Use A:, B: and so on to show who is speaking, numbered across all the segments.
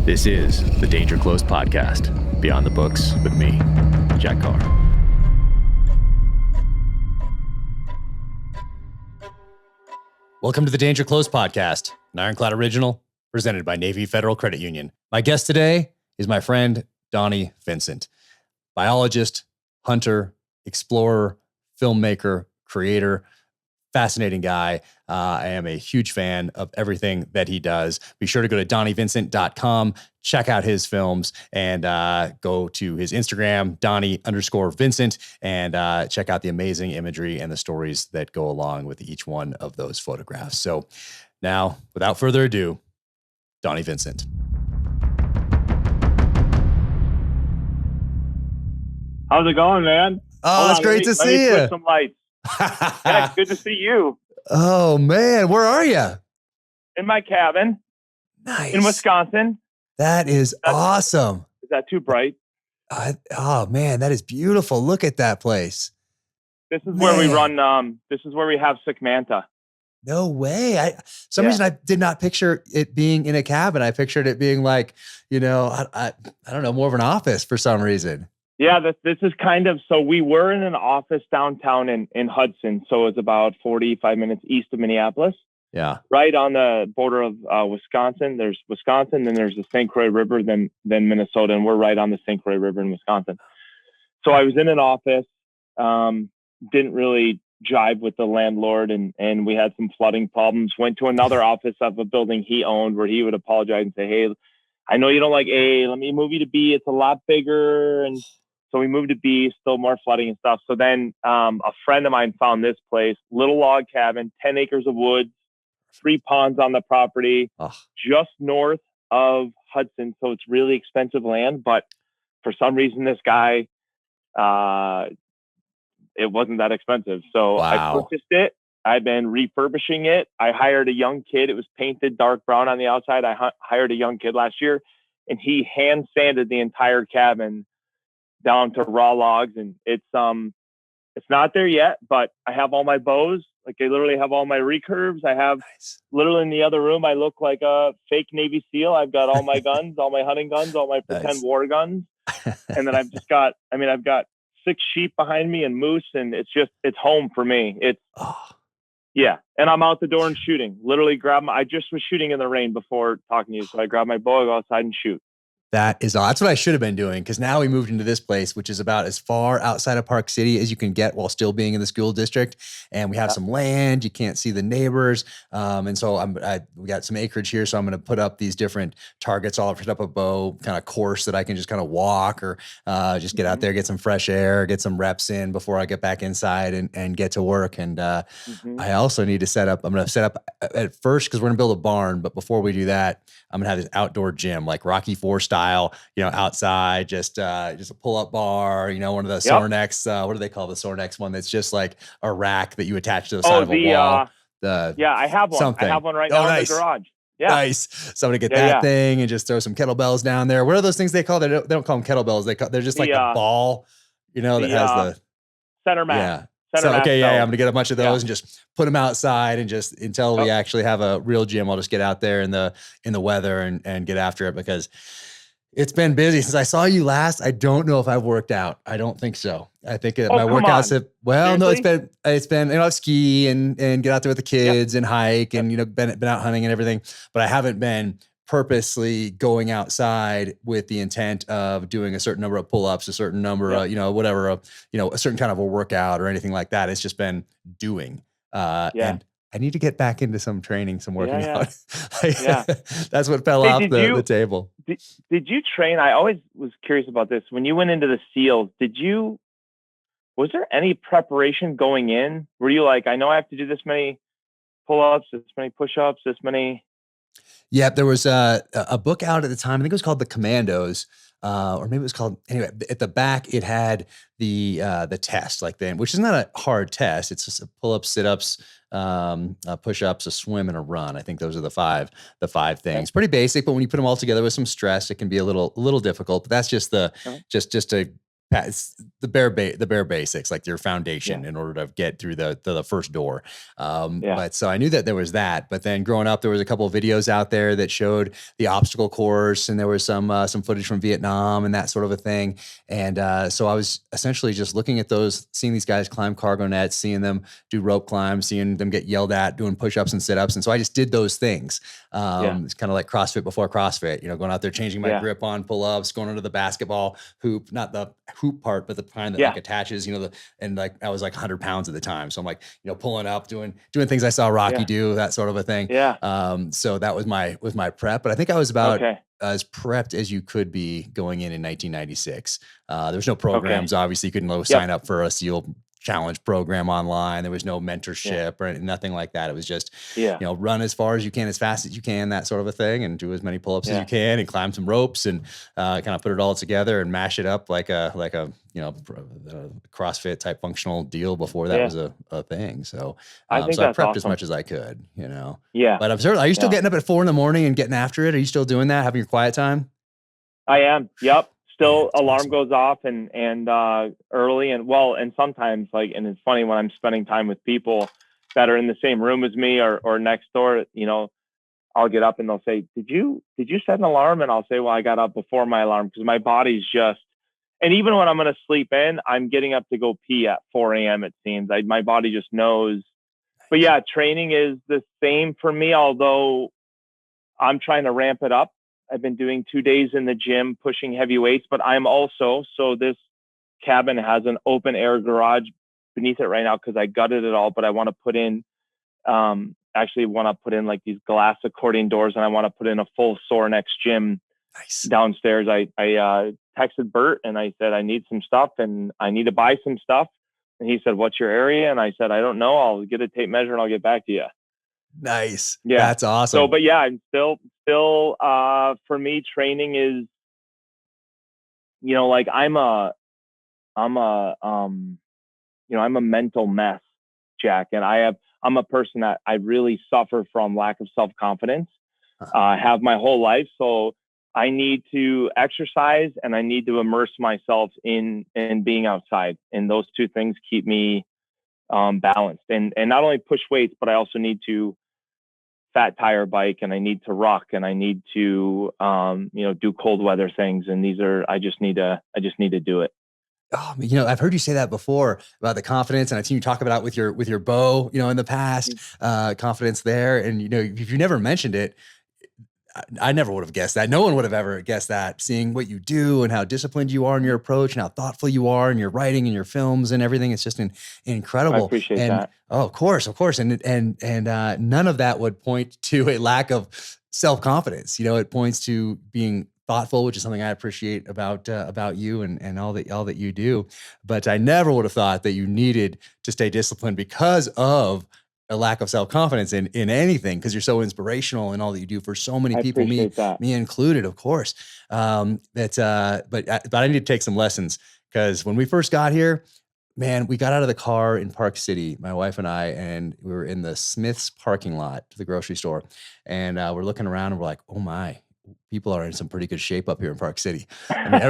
A: This is the Danger Close podcast, Beyond the Books with me, Jack Carr. Welcome to the Danger Close podcast, an Ironclad original presented by Navy Federal Credit Union. My guest today is my friend, Donnie Vincent, biologist, hunter, explorer, filmmaker, creator, fascinating guy. I am a huge fan of everything that he does. Be sure to go to DonnieVincent.com, check out his films, and go to his Instagram, Donnie_Vincent, and check out the amazing imagery and the stories that go along with each one of those photographs. So now, without further ado, Donnie Vincent.
B: How's it going, man?
A: Oh, it's great to see you.
B: Put some lights. Yeah, it's good to see you.
A: Oh, man. Where are you?
B: In my cabin.
A: Nice.
B: In Wisconsin.
A: That is awesome.
B: Is that too bright?
A: Oh, man, that is beautiful. Look at that place.
B: This is where we run. This is where we have sick manta.
A: No way. Some reason I did not picture it being in a cabin. I pictured it being like, I don't know, more of an office for some reason.
B: Yeah, this is kind of, so we were in an office downtown in Hudson. So it's about 45 minutes east of Minneapolis.
A: Yeah.
B: Right on the border of Wisconsin. There's Wisconsin, then there's the St. Croix River, then Minnesota, and we're right on the St. Croix River in Wisconsin. So I was in an office, didn't really jive with the landlord, and we had some flooding problems. Went to another office of a building he owned where he would apologize and say, hey, I know you don't like A, let me move you to B. It's a lot bigger. And so we moved to B, still more flooding and stuff. So then a friend of mine found this place, little log cabin, 10 acres of woods, 3 ponds on the property, just north of Hudson. So it's really expensive land. But for some reason, this guy, it wasn't that expensive. So I purchased it. I've been refurbishing it. I hired a young kid. It was painted dark brown on the outside. I hired a young kid last year, and he hand sanded the entire cabin down to raw logs, and it's not there yet, but I have all my bows. Like, I literally have all my recurves. I have literally in the other room, I look like a fake Navy SEAL. I've got all my guns, all my hunting guns, all my pretend war guns. And then I've got 6 sheep behind me and moose, and it's home for me. Yeah. And I'm out the door and shooting. Literally I just was shooting in the rain before talking to you. So I grab my bow, I go outside and shoot.
A: That's what I should have been doing, because now we moved into this place, which is about as far outside of Park City as you can get while still being in the school district. And we have some land. You can't see the neighbors. And so we got some acreage here. So I'm going to put up these different targets, all put up a bow kind of course that I can just kind of walk or just get out there, get some fresh air, get some reps in before I get back inside and get to work. And I also need to I'm going to set up at first, because we're going to build a barn. But before we do that, I'm going to have this outdoor gym, like Rocky IV style, outside, just a pull-up bar, one of the Sornex, what do they call the Sornex one? That's just like a rack that you attach to the side of a wall.
B: I have one.
A: Something.
B: I have one right now in the garage. Yeah.
A: Nice. So I'm going to get that thing and just throw some kettlebells down there. What are those things they call? They don't call them kettlebells. They're just like the ball, that has the
B: center mat.
A: Yeah. I'm going to get a bunch of those and just put them outside, and just until we actually have a real gym, I'll just get out there in the weather and get after it, because it's been busy since I saw you last. I don't know if I've worked out. I don't think so. I think my workouts have, seriously? it's been, I've ski and get out there with the kids and hike and, been out hunting and everything, but I haven't been purposely going outside with the intent of doing a certain number of pull-ups, a certain number of, a certain kind of a workout or anything like that. It's just been doing, and I need to get back into some training, some working out. That's what fell off the table.
B: Did you train? I always was curious about this. When you went into the SEALs, was there any preparation going in? Were you like, I know I have to do this many pull-ups, this many push-ups, this many?
A: Yeah, there was a book out at the time. I think it was called The Commandos, or maybe it was called, anyway, at the back, it had the test, which is not a hard test. It's just a pull-ups, sit-ups, push-ups, a swim, and a run. I think those are the five things. Pretty basic, but when you put them all together with some stress, it can be a little difficult. But that's just just to it's the bare basics, like your foundation in order to get through the first door. But so I knew that there was that, but then growing up, there was a couple of videos out there that showed the obstacle course, and there was some footage from Vietnam and that sort of a thing. And so I was essentially just looking at those, seeing these guys climb cargo nets, seeing them do rope climbs, seeing them get yelled at, doing push-ups and sit-ups. And so I just did those things. It's kind of like CrossFit before CrossFit, going out there, changing my grip on pull-ups, going under the basketball hoop, not the hoop part, but the kind that like attaches, and like I was like 100 pounds at the time. So I'm like, pulling up, doing things I saw Rocky do, that sort of a thing. So that was my prep, but I think I was about as prepped as you could be going in 1996. There was no programs. Obviously you couldn't sign up for a SEAL challenge program online. There was no mentorship or nothing like that. It was just, run as far as you can, as fast as you can, that sort of a thing, and do as many pull-ups as you can, and climb some ropes, and kind of put it all together and mash it up like a CrossFit type functional deal before that was a thing. So, I prepped as much as I could, but I'm certainly, are you still getting up at 4 a.m. and getting after it? Are you still doing that? Having your quiet time?
B: I am. Yep. Still, alarm goes off and early and sometimes and it's funny when I'm spending time with people that are in the same room as me or next door, I'll get up and they'll say, did you set an alarm? And I'll say, well, I got up before my alarm because my body's just, and even when I'm going to sleep in, I'm getting up to go pee at 4 a.m. It seems my body just knows. But yeah, training is the same for me, although I'm trying to ramp it up. I've been doing 2 days in the gym, pushing heavy weights, but I'm also, so this cabin has an open air garage beneath it right now because I gutted it all, but I want to put in, like these glass accordion doors, and I want to put in a full Sorinex gym downstairs. I texted Bert and I said, I need some stuff and I need to buy some stuff. And he said, what's your area? And I said, I don't know. I'll get a tape measure and I'll get back to you.
A: Nice. Yeah. That's awesome.
B: So, but yeah, I'm still, for me, training is, I'm a mental mess, Jack. And I'm a person that I really suffer from lack of self-confidence. I have my whole life. So I need to exercise and I need to immerse myself in being outside. And those two things keep me balanced and not only push weights, but I also need to fat tire bike and I need to rock and I need to, do cold weather things. And I just need to do it.
A: Oh, I've heard you say that before about the confidence, and I've seen you talk about it with your bow, in the past, confidence there. And, if you never mentioned it, I never would have guessed that. No one would have ever guessed that, seeing what you do and how disciplined you are in your approach and how thoughtful you are in your writing and your films and everything. It's just incredible.
B: I appreciate that.
A: Oh, of course. And none of that would point to a lack of self-confidence. It points to being thoughtful, which is something I appreciate about you and all that you do. But I never would have thought that you needed to stay disciplined because of a lack of self-confidence in anything, because you're so inspirational in all that you do for so many people, me included, of course. But I need to take some lessons, because when we first got here, man, we got out of the car in Park City, my wife and I, and we were in the Smith's parking lot to the grocery store, and we're looking around and we're like, oh my, people are in some pretty good shape up here in Park City. I mean,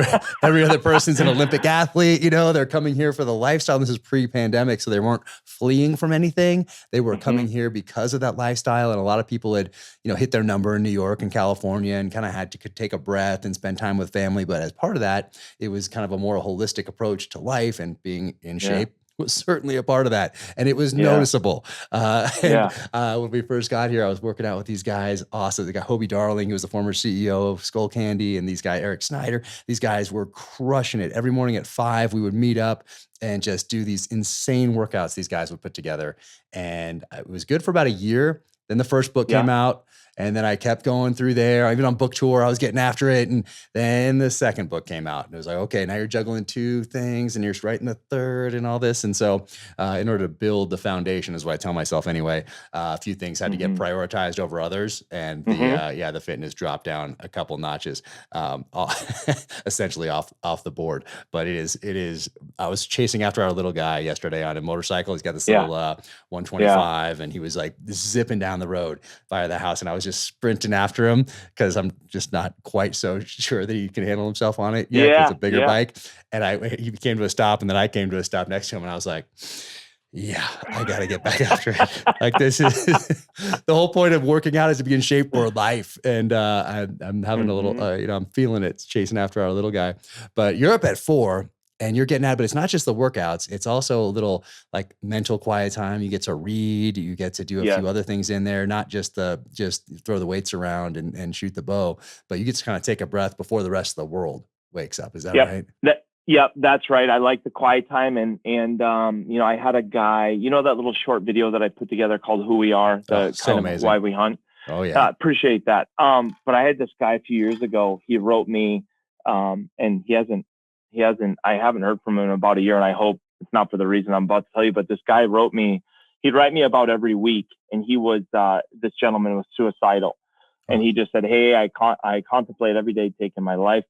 A: every other person's an Olympic athlete, they're coming here for the lifestyle. This is pre-pandemic, so they weren't fleeing from anything. They were coming here because of that lifestyle. And a lot of people had, hit their number in New York and California and kind of had to take a breath and spend time with family. But as part of that, it was kind of a more holistic approach to life, and being in shape was certainly a part of that. And it was noticeable. When we first got here, I was working out with these guys. Awesome. The guy, Hobie Darling, who was the former CEO of Skull Candy, and these guys, Eric Snyder, these guys were crushing it. Every morning at 5, we would meet up and just do these insane workouts these guys would put together. And it was good for about a year. Then the first book came out, and then I kept going through there. Even on book tour, I was getting after it. And then the second book came out, and it was like, okay, now you're juggling 2 things and you're writing the third and all this. And so in order to build the foundation, is what I tell myself anyway, a few things had to get prioritized over others. And the fitness dropped down a couple notches, essentially off the board. But it is, I was chasing after our little guy yesterday on a motorcycle. He's got this little 125, and he was like zipping down down the road by the house, and I was just sprinting after him because I'm just not quite so sure that he can handle himself on it yet. 'Cause it's a bigger bike. And he came to a stop, and then I came to a stop next to him, and I was like, yeah, I got to get back after it. Like, this is the whole point of working out, is to be in shape for life. And I'm having a little, I'm feeling it, chasing after our little guy. But you're up at 4 and you're getting at it, but it's not just the workouts. It's also a little like mental quiet time. You get to read, you get to do a few other things in there, not just throw the weights around and shoot the bow, but you get to kind of take a breath before the rest of the world wakes up. Is that right?
B: Yep, that's right. I like the quiet time. And I had a guy, that little short video that I put together called Who We Are,
A: amazing.
B: Why We Hunt.
A: Oh yeah.
B: Appreciate that. But I had this guy a few years ago, he wrote me, and I haven't heard from him in about a year, and I hope it's not for the reason I'm about to tell you, but this guy wrote me, he'd write me about every week. And he was, this gentleman was suicidal. And he just said, hey, I contemplate every day taking my life.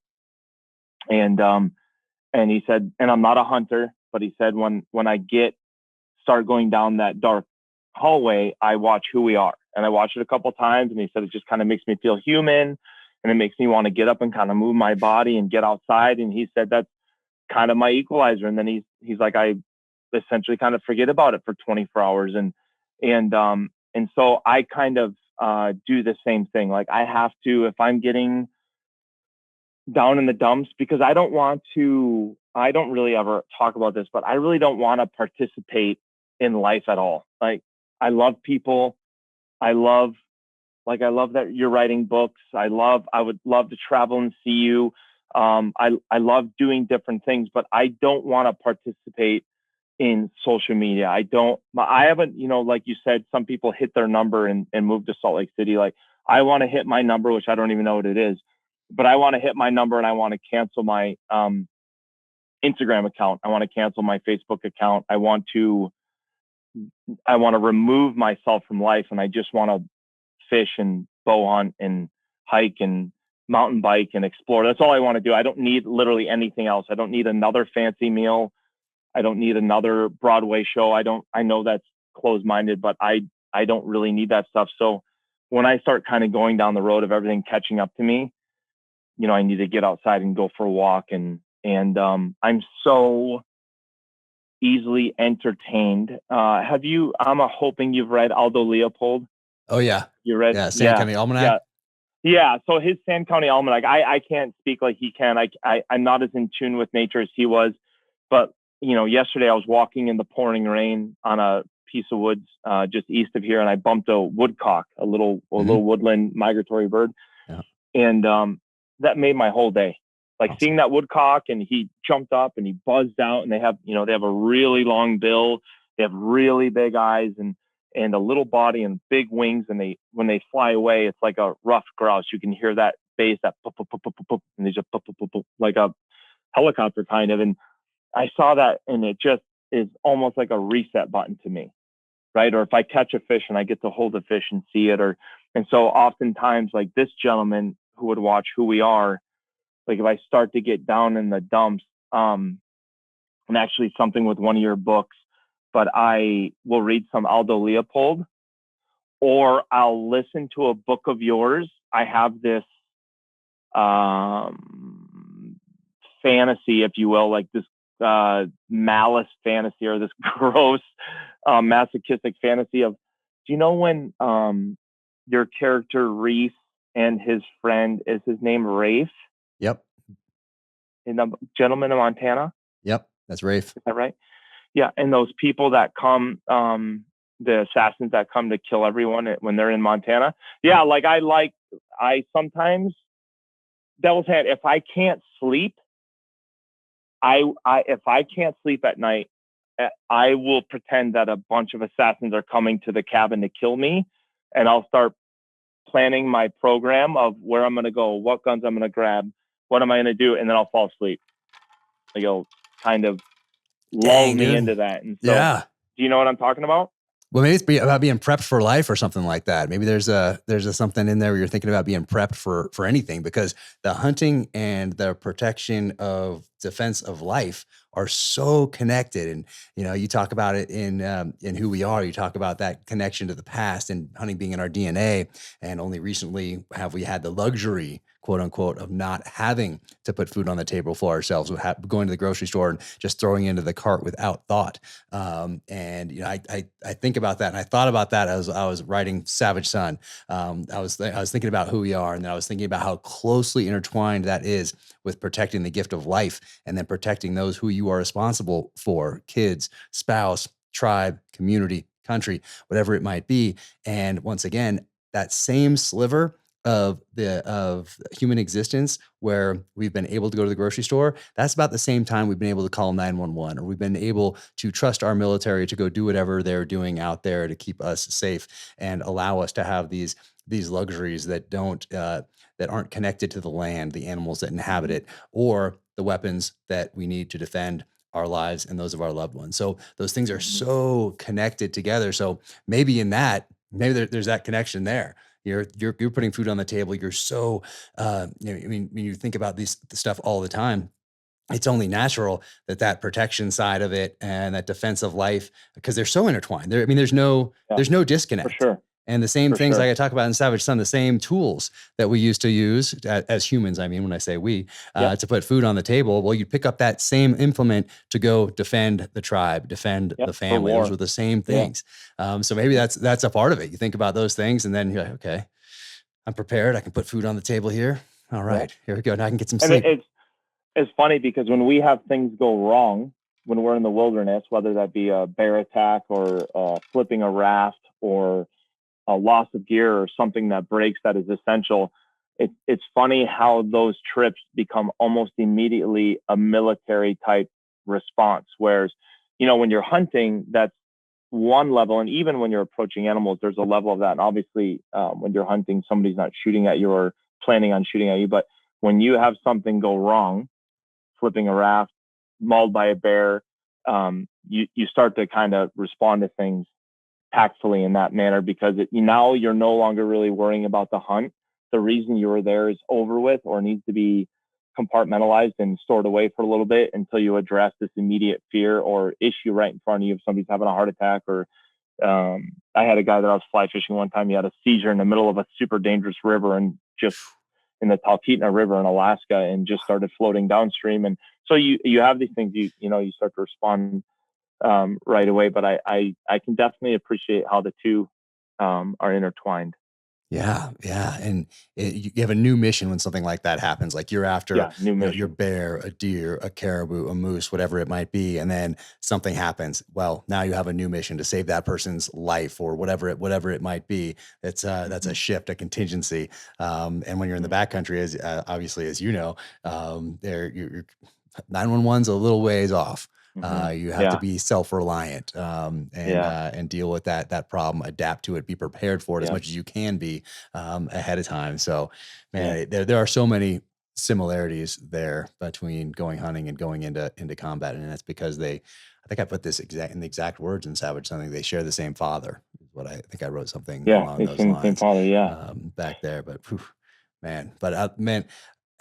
B: And he said, and I'm not a hunter, but he said, when I start going down that dark hallway, I watch Who We Are. And I watched it a couple of times, and he said, it just kind of makes me feel human, and it makes me want to get up and kind of move my body and get outside. And he said, that's kind of my equalizer. And then he's like, I essentially kind of forget about it for 24 hours. And so I kind of do the same thing. Like, I have to, if I'm getting down in the dumps, because I don't really ever talk about this, but I really don't want to participate in life at all. Like, I love people. I love that you're writing books. I would love to travel and see you. I love doing different things, but I don't want to participate in social media. I haven't, like you said, some people hit their number and move to Salt Lake City. Like, I want to hit my number, which I don't even know what it is. But I want to hit my number, and I want to cancel my Instagram account. I want to cancel my Facebook account. I want to remove myself from life, and I just want to fish and bow hunt and hike and mountain bike and explore. That's all I want to do. I don't need literally anything else. I don't need another fancy meal. I don't need another Broadway show. I know that's closed-minded, but I don't really need that stuff. So when I start kind of going down the road of everything catching up to me, I need to get outside and go for a walk. And I'm so easily entertained. I'm hoping you've read Aldo Leopold.
A: Oh yeah.
B: You read?
A: Yeah. Sand County Almanac.
B: Yeah. So his Sand County Almanac, I can't speak like he can. I'm not as in tune with nature as he was, but yesterday I was walking in the pouring rain on a piece of woods, just east of here. And I bumped a woodcock, a little woodland migratory bird. Yeah. And, that made my whole day. Like, awesome. Seeing that woodcock, and he jumped up and he buzzed out, and they have a really long bill. They have really big eyes and a little body and big wings. And when they fly away, it's like a rough grouse. You can hear that bass, that pop, pop, pop, pop, pop, and they just pop, pop, pop, pop, like a helicopter kind of. And I saw that, and it just is almost like a reset button to me, right? Or if I catch a fish and I get to hold the fish and see it, and so oftentimes, like this gentleman who would watch Who We Are, like if I start to get down in the dumps, and actually something with one of your books, but I will read some Aldo Leopold, or I'll listen to a book of yours. I have this fantasy, if you will, like this malice fantasy, or this gross masochistic fantasy of, do you know when your character Reese and his friend, is his name Rafe?
A: Yep.
B: In the Gentleman in Montana?
A: Yep, that's Rafe.
B: Is that right? Yeah, and those people that come, the assassins that come to kill everyone when they're in Montana. Yeah, I sometimes, devil's hand, if I can't sleep, if I can't sleep at night, I will pretend that a bunch of assassins are coming to the cabin to kill me, and I'll start planning my program of where I'm going to go, what guns I'm going to grab, what am I going to do, and then I'll fall asleep. Like, it'll kind of lull me into that. And so,
A: yeah.
B: Do you know what I'm talking about?
A: Well, maybe it's about being prepped for life or something like that. Maybe there's something in there where you're thinking about being prepped for anything, because the hunting and the protection of defense of life are so connected. And, you talk about it in Who We Are, you talk about that connection to the past and hunting being in our DNA. And only recently have we had the luxury, quote unquote, of not having to put food on the table for ourselves, going to the grocery store and just throwing into the cart without thought. And I think about that, and I thought about that as I was writing Savage Son. I was thinking about Who We Are, and then I was thinking about how closely intertwined that is with protecting the gift of life, and then protecting those who you are responsible for: kids, spouse, tribe, community, country, whatever it might be. And once again, that same sliver of human existence where we've been able to go to the grocery store, that's about the same time we've been able to call 911, or we've been able to trust our military to go do whatever they're doing out there to keep us safe and allow us to have these luxuries that aren't connected to the land, the animals that inhabit it, or the weapons that we need to defend our lives and those of our loved ones. So those things are so connected together. So maybe there's that connection there. You're putting food on the table. You're so, when you think about this stuff all the time, it's only natural that protection side of it and that defense of life, because they're so intertwined. There's no disconnect.
B: For sure.
A: And the same things like I talk about in Savage Son, the same tools that we used to use as humans. I mean, when I say we, to put food on the table, well, you pick up that same implement to go defend the tribe, defend the family. Those were the same things. So maybe that's a part of it. You think about those things, and then you're like, okay, I'm prepared. I can put food on the table here. All right, here we go. Now I can get some sleep.
B: It's funny because when we have things go wrong, when we're in the wilderness, whether that be a bear attack or flipping a raft or a loss of gear or something that breaks that is essential, it's funny how those trips become almost immediately a military type response. Whereas, when you're hunting, that's one level. And even when you're approaching animals, there's a level of that. And obviously, when you're hunting, somebody's not shooting at you or planning on shooting at you. But when you have something go wrong, flipping a raft, mauled by a bear, you start to kind of respond to things tactfully in that manner, because now you're no longer really worrying about the hunt. The reason you were there is over with, or needs to be compartmentalized and stored away for a little bit until you address this immediate fear or issue right in front of you. If somebody's having a heart attack, or I had a guy that I was fly fishing one time. He had a seizure in the middle of a super dangerous river, and just in the Talkeetna River in Alaska, and just started floating downstream. And so you have these things, you start to respond right away. But I can definitely appreciate how the two are intertwined.
A: Yeah. And you have a new mission when something like that happens. Like you're after your bear, a deer, a caribou, a moose, whatever it might be, and then something happens. Well, now you have a new mission to save that person's life, or whatever it might be. That's a shift, a contingency. And when you're in the backcountry, as obviously as your 911's a little ways off. You have to be self-reliant and deal with that problem, adapt to it, be prepared for it as much as you can be ahead of time. So, man, there are so many similarities there between going hunting and going into combat, and that's because I think I put this in the exact words in Savage Something. They share the same father. Is what I think I wrote something along those lines.
B: Same father,
A: back there, but man,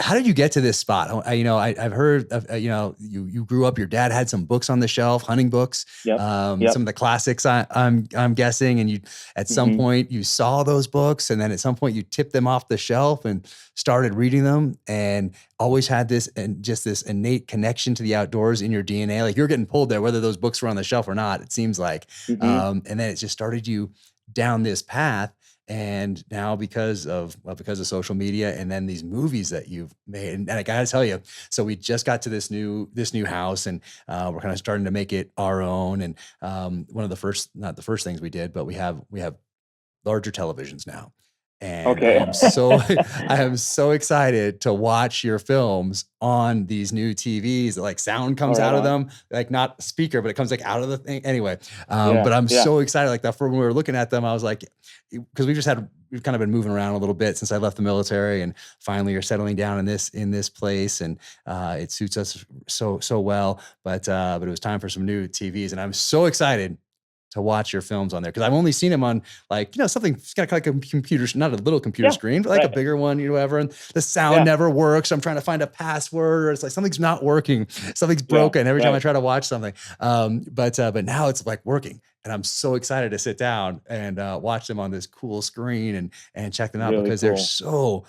A: how did you get to this spot? I've heard of, you grew up, your dad had some books on the shelf, hunting books, some of the classics I'm guessing. And you, at some point you saw those books, and then at some point you tipped them off the shelf and started reading them, and always had this innate connection to the outdoors in your DNA. Like you're getting pulled there, whether those books were on the shelf or not, it seems like. And then it just started you down this path. And now because of social media and then these movies that you've made, and I gotta tell you, so we just got to this new house, and we're kind of starting to make it our own. And one of the first, not the first things we did, but we have larger televisions now. And I am so excited to watch your films on these new TVs. Like sound comes out of them, like not speaker, but it comes like out of the thing. Anyway, but I'm so excited. Like that, when we were looking at them, I was like, because we've kind of been moving around a little bit since I left the military, and finally you're settling down in this place, and it suits us so well. But it was time for some new TVs, and I'm so excited to watch your films on there? Because I've only seen them on like, something it's got like a computer, not a little computer screen, but like a bigger one, whatever. And the sound never works. I'm trying to find a password, or it's like something's not working, something's broken every time I try to watch something. But now it's like working, and I'm so excited to sit down and watch them on this cool screen and check them out, because they're so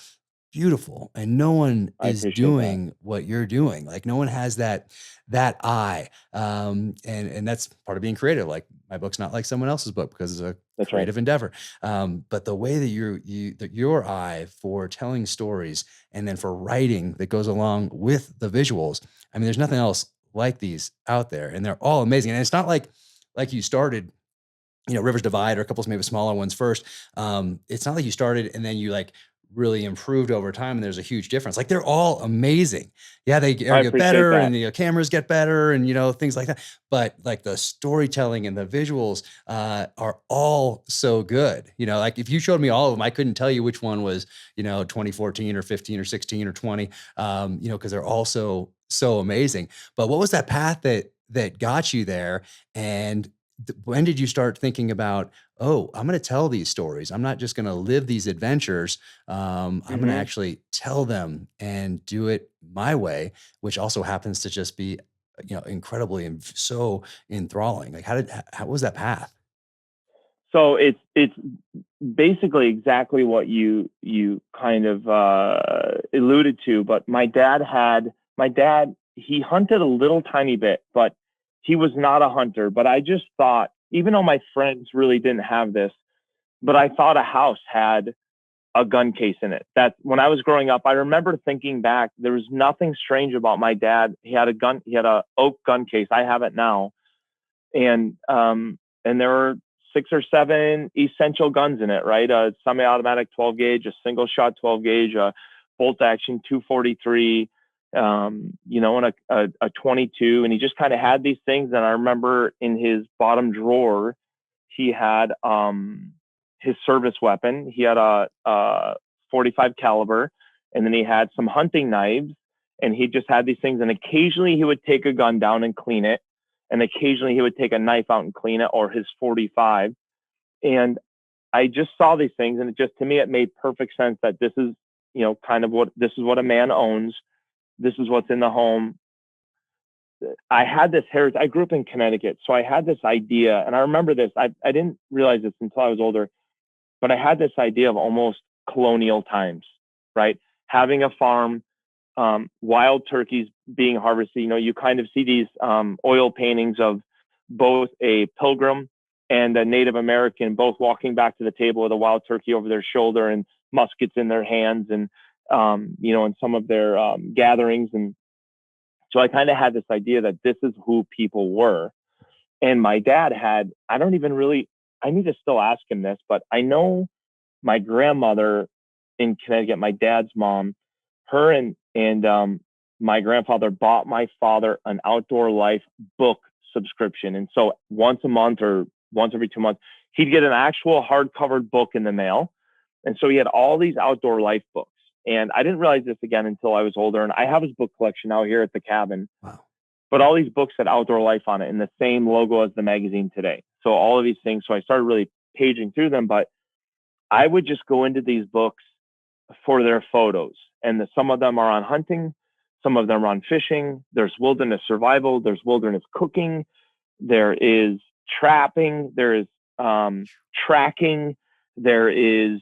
A: beautiful, and no one is doing what you're doing. Like no one has that eye. And that's part of being creative. Like my book's not like someone else's book because it's a creative endeavor. But the way that your eye for telling stories and then for writing that goes along with the visuals, I mean, there's nothing else like these out there, and they're all amazing. And it's not like you started, Rivers Divide or a couple maybe smaller ones first. It's not like you started and then you like really improved over time and there's a huge difference. Like they're all amazing. Yeah, they get better and the cameras get better and things like that. But like the storytelling and the visuals are all so good. Like if you showed me all of them, I couldn't tell you which one was 2014 or 15 or 16 or 20. Because they're all so amazing. But what was that path that got you there? And when did you start thinking about, oh, I'm going to tell these stories. I'm not just going to live these adventures. I'm going to actually tell them and do it my way, which also happens to just be, incredibly and so enthralling. Like how was that path?
B: So it's basically exactly what you kind of alluded to. But my dad, he hunted a little tiny bit, but he was not a hunter. But I just thought, even though my friends really didn't have this, but I thought a house had a gun case in it. That when I was growing up, I remember thinking back, there was nothing strange about my dad. He had a oak gun case. I have it now. And there were 6 or 7 essential guns in it, right? A semi-automatic 12 gauge, a single shot 12 gauge, a bolt action 243, and a 22. And he just kind of had these things. And I remember in his bottom drawer, he had his service weapon. He had a 45 caliber, and then he had some hunting knives, and he just had these things. And occasionally he would take a gun down and clean it. And occasionally he would take a knife out and clean it, or his 45. And I just saw these things, and to me, it made perfect sense that this is, this is what a man owns. This is what's in the home. I had this heritage. I grew up in Connecticut, so I had this idea, and I remember this. I didn't realize this until I was older, but I had this idea of almost colonial times, right? Having a farm, wild turkeys being harvested. You kind of see these oil paintings of both a pilgrim and a Native American both walking back to the table with a wild turkey over their shoulder and muskets in their hands, and in some of their gatherings. And so I kind of had this idea that this is who people were. And my dad had, I need to still ask him this, but I know my grandmother in Connecticut, my dad's mom, her and my grandfather bought my father an outdoor life book subscription. And so once a month or once every 2 months, he'd get an actual hardcover book in the mail. And so he had all these outdoor life books. And I didn't realize this again until I was older. And I have his book collection out here at the cabin.
A: Wow.
B: But all these books had outdoor life on it, and the same logo as the magazine today. So all of these things. So I started really paging through them, but I would just go into these books for their photos. And some of them are on hunting. Some of them are on fishing. There's wilderness survival. There's wilderness cooking. There is trapping. There is tracking. There is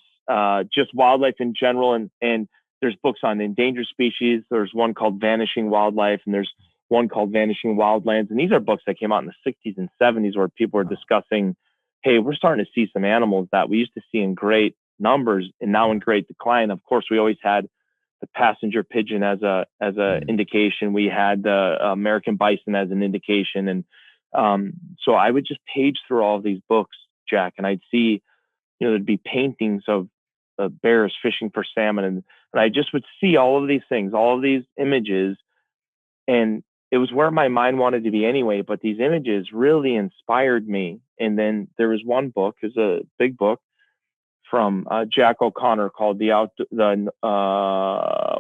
B: just wildlife in general. And there's books on endangered species. There's one called Vanishing Wildlife, and there's one called Vanishing Wildlands. And these are books that came out in the 60s and 70s where people were discussing, hey, we're starting to see some animals that we used to see in great numbers and now in great decline. Of course, we always had the passenger pigeon as a indication. We had the American bison as an indication. And so I would just page through all of these books, Jack, and I'd see, there'd be paintings of bears fishing for salmon. And I just would see all of these things, all of these images. And it was where my mind wanted to be anyway, but these images really inspired me. And then there was one book, it's a big book from Jack O'Connor called the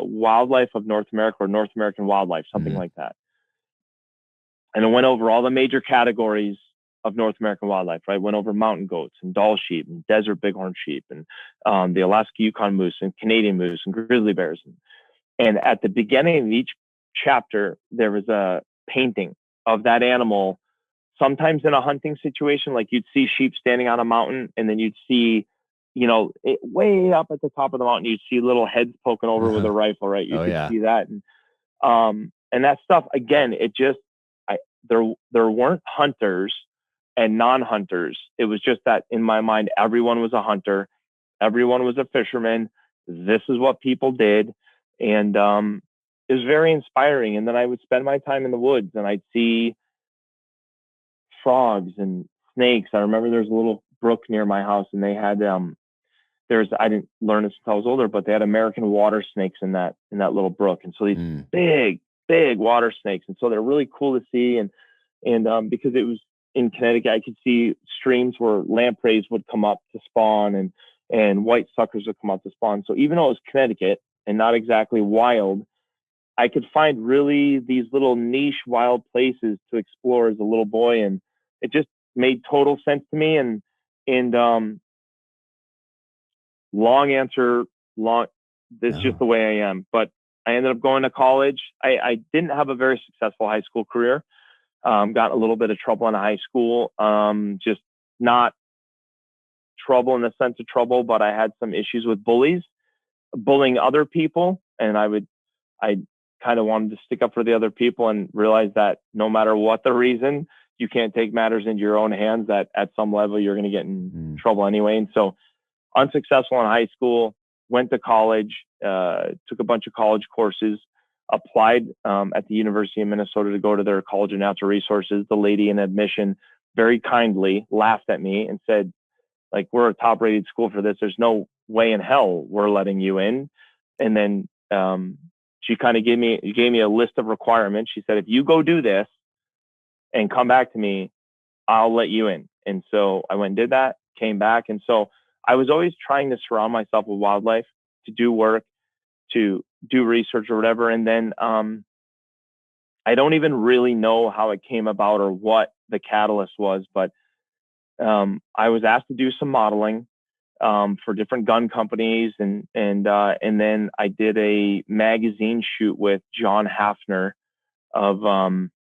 B: Wildlife of North America, or North American Wildlife, something like that. And it went over all the major categories of North American wildlife, right? Went over mountain goats and Dall sheep and desert bighorn sheep and the Alaska Yukon moose and Canadian moose and grizzly bears. And at the beginning of each chapter, there was a painting of that animal, sometimes in a hunting situation, like you'd see sheep standing on a mountain, and then you'd see, way up at the top of the mountain, you'd see little heads poking over with a rifle, right? You could see that. And that stuff, again, there weren't hunters and non-hunters. It was just that in my mind, everyone was a hunter. Everyone was a fisherman. This is what people did. And it was very inspiring. And then I would spend my time in the woods and I'd see frogs and snakes. I remember there's a little brook near my house, and they had I didn't learn this until I was older, but they had American water snakes in that little brook. And so these big water snakes. And so they're really cool to see. And because it was in Connecticut, I could see streams where lampreys would come up to spawn and white suckers would come up to spawn. So even though it was Connecticut and not exactly wild, I could find really these little niche wild places to explore as a little boy. And it just made total sense to me. And long answer, this is just the way I am. But I ended up going to college. I didn't have a very successful high school career. Got a little bit of trouble in high school. Just not trouble in the sense of trouble, but I had some issues with bullying other people. And I kind of wanted to stick up for the other people and realize that no matter what the reason, you can't take matters into your own hands, that at some level you're going to get in trouble anyway. And so unsuccessful in high school, went to college, took a bunch of college courses, applied at the University of Minnesota to go to their College of Natural Resources. The lady in admission very kindly laughed at me and said, like, we're a top rated school for this. There's no way in hell we're letting you in. And then she kind of gave me a list of requirements. She said, if you go do this and come back to me, I'll let you in. And so I went and did that, came back. And so I was always trying to surround myself with wildlife, to do work, to do research or whatever. And then I don't even really know how it came about or what the catalyst was, but I was asked to do some modeling for different gun companies. And then I did a magazine shoot with John Hafner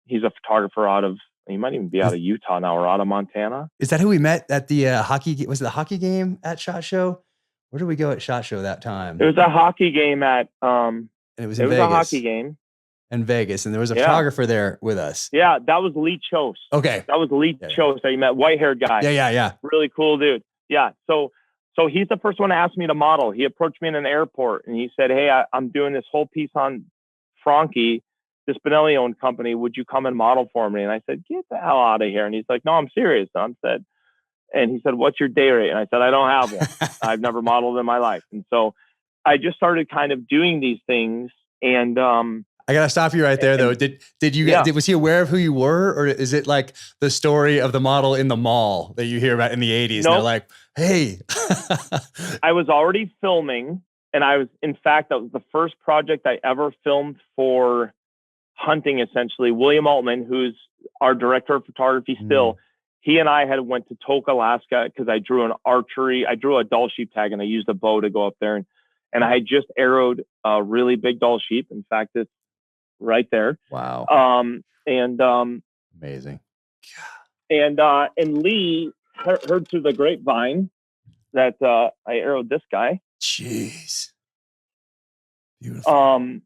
B: he's a photographer he might even be out of Utah now or out of Montana.
A: Is that who we met at the hockey? Was it the hockey game at SHOT Show? Where did we go at SHOT Show that time?
B: It was a hockey game at
A: it was in Vegas.
B: A hockey game
A: in Vegas, and there was a photographer there with us.
B: Yeah, that was Lee Chose.
A: Okay,
B: that was Lee Chose that you met, white-haired guy.
A: Yeah.
B: Really cool dude. Yeah, so he's the first one to ask me to model. He approached me in an airport and he said, "Hey, I'm doing this whole piece on Franke, this Benelli-owned company. Would you come and model for me?" And I said, "Get the hell out of here." And he's like, "No, I'm serious." And he said, "What's your day rate?" And I said, "I don't have one. I've never modeled in my life." And so I just started kind of doing these things. And
A: I gotta stop you right there, though. Did you was he aware of who you were, or is it like the story of the model in the mall that you hear about in the 80s? Nope. And they're like, "Hey."
B: I was already filming, and that was the first project I ever filmed for hunting, essentially. William Altman, who's our director of photography still, he and I had went to Tok, Alaska, because I drew a Dall sheep tag, and I used a bow to go up there, and I had just arrowed a really big Dall sheep. In fact, it's right there.
A: Wow. Amazing.
B: And Lee heard through the grapevine that I arrowed this guy.
A: Jeez. Beautiful.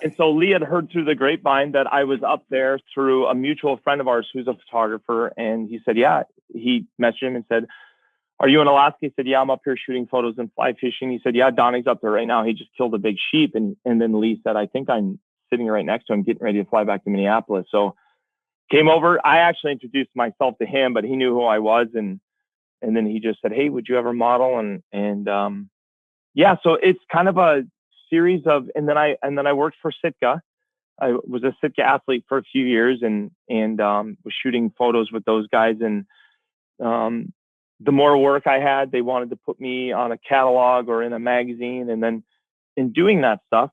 B: And so Lee had heard through the grapevine that I was up there through a mutual friend of ours who's a photographer. And he said, he messaged him and said, "Are you in Alaska?" He said, "Yeah, I'm up here shooting photos and fly fishing." He said, "Yeah, Donnie's up there right now. He just killed a big sheep." And then Lee said, "I think I'm sitting right next to him, getting ready to fly back to Minneapolis." So came over. I actually introduced myself to him, but he knew who I was. And then he just said, "Hey, would you ever model?" So it's kind of a series of, and then I worked for Sitka. I was a Sitka athlete for a few years and was shooting photos with those guys. And the more work I had, they wanted to put me on a catalog or in a magazine. And then in doing that stuff,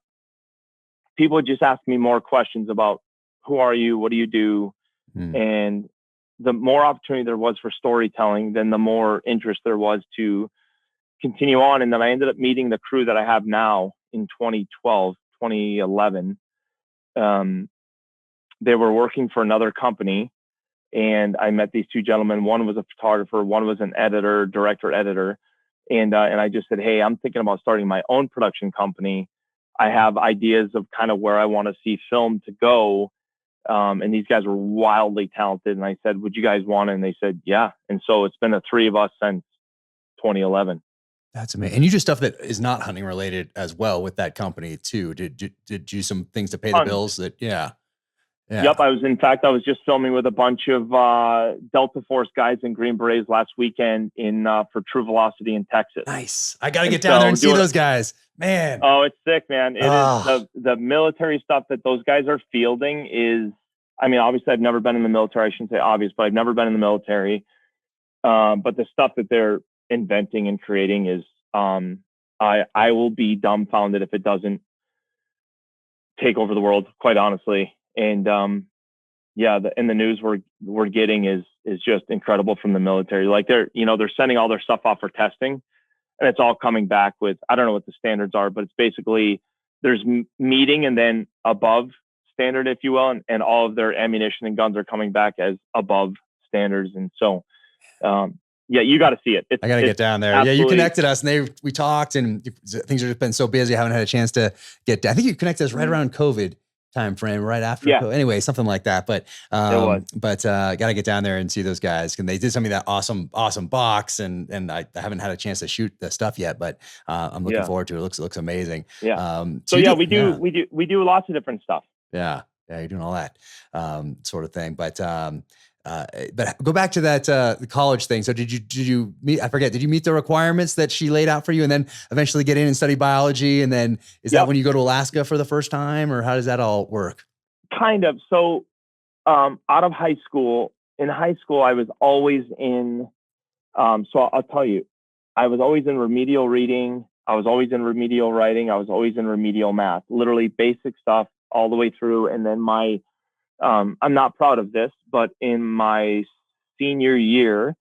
B: people would just ask me more questions about who are you, what do you do, and the more opportunity there was for storytelling, then the more interest there was to continue on. And then I ended up meeting the crew that I have now in 2012, 2011. They were working for another company, and I met these two gentlemen. One was a photographer, one was an editor, director, editor. And I just said, hey, I'm thinking about starting my own production company. I have ideas of kind of where I want to see film to go. And these guys were wildly talented. And I said, would you guys want it? And they said, yeah. And so it's been the three of us since 2011.
A: That's amazing. And you do stuff that is not hunting related as well with that company too. Did you some things to pay the bills that, yeah.
B: Yep. I was just filming with a bunch of Delta Force guys in Green Berets last weekend for True Velocity in Texas.
A: Nice. I got to get down there and see those guys, man.
B: Oh, it's sick, man. It is the military stuff that those guys are fielding is, I mean, obviously I've never been in the military. I shouldn't say obvious, but I've never been in the military. But the stuff that they're inventing and creating is, I will be dumbfounded if it doesn't take over the world, quite honestly. And the news we're getting is just incredible from the military. Like they're sending all their stuff off for testing, and it's all coming back with, I don't know what the standards are, but it's basically there's meeting and then above standard, if you will, and all of their ammunition and guns are coming back as above standards. And so, yeah, you got to see it.
A: I got to get down there. Yeah, you connected us, and we talked, and things have just been so busy. I haven't had a chance to get down. I think you connected us right around COVID time frame, right after.
B: Yeah.
A: COVID. Anyway, something like that. But got to get down there and see those guys. And they did some of that awesome box, and I haven't had a chance to shoot the stuff yet, but I'm looking forward to it. It looks amazing.
B: Yeah. We do lots of different stuff.
A: Yeah. Yeah, you're doing all that sort of thing. But go back to that the college thing. So did you meet? I forget. Did you meet the requirements that she laid out for you, and then eventually get in and study biology? And then is that when you go to Alaska for the first time, or how does that all work?
B: Kind of. So out of high school, I was always in. So I'll tell you, I was always in remedial reading. I was always in remedial writing. I was always in remedial math. Literally basic stuff all the way through. And then I'm not proud of this, but in my senior year,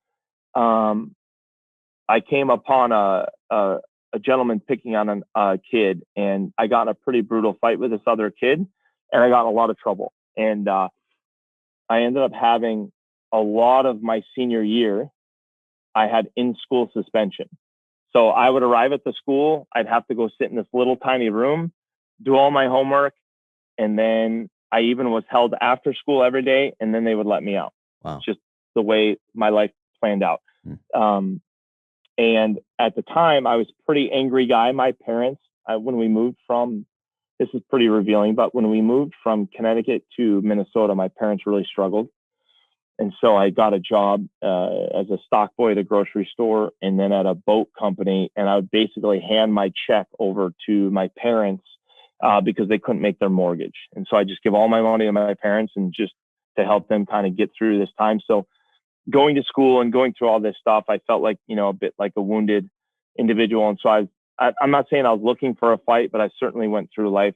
B: I came upon a gentleman picking on a kid, and I got in a pretty brutal fight with this other kid, and I got in a lot of trouble. And I ended up having a lot of my senior year, I had in-school suspension. So I would arrive at the school, I'd have to go sit in this little tiny room, do all my homework, and then I even was held after school every day, and then they would let me out.
A: Wow.
B: It's just the way my life planned out. And at the time, I was a pretty angry guy. My parents, when we moved from, this is pretty revealing, but when we moved from Connecticut to Minnesota, my parents really struggled. And so I got a job as a stock boy at a grocery store and then at a boat company. And I would basically hand my check over to my parents because they couldn't make their mortgage. And so I just give all my money to my parents and just to help them kind of get through this time. So going to school and going through all this stuff, I felt like, a bit like a wounded individual. And so I'm not saying I was looking for a fight, but I certainly went through life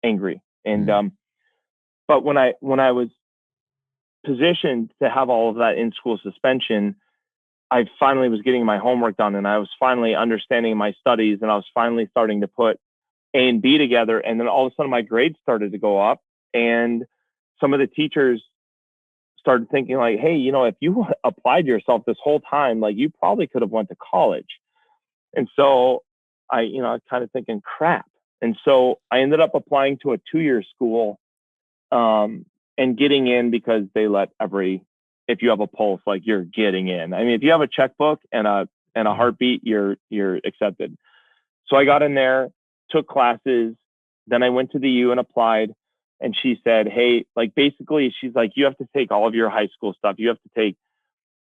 B: angry. And but when I was positioned to have all of that in-school suspension, I finally was getting my homework done, and I was finally understanding my studies, and I was finally starting to put A and B together. And then all of a sudden my grades started to go up, and some of the teachers started thinking like, hey, if you applied yourself this whole time, like you probably could have went to college. And so I was kind of thinking crap. And so I ended up applying to a 2-year school and getting in because they let if you have a pulse, like you're getting in. I mean, if you have a checkbook and a heartbeat, you're accepted. So I got in there, took classes, then I went to the U and applied. And she said, hey, like basically she's like, you have to take all of your high school stuff. You have to take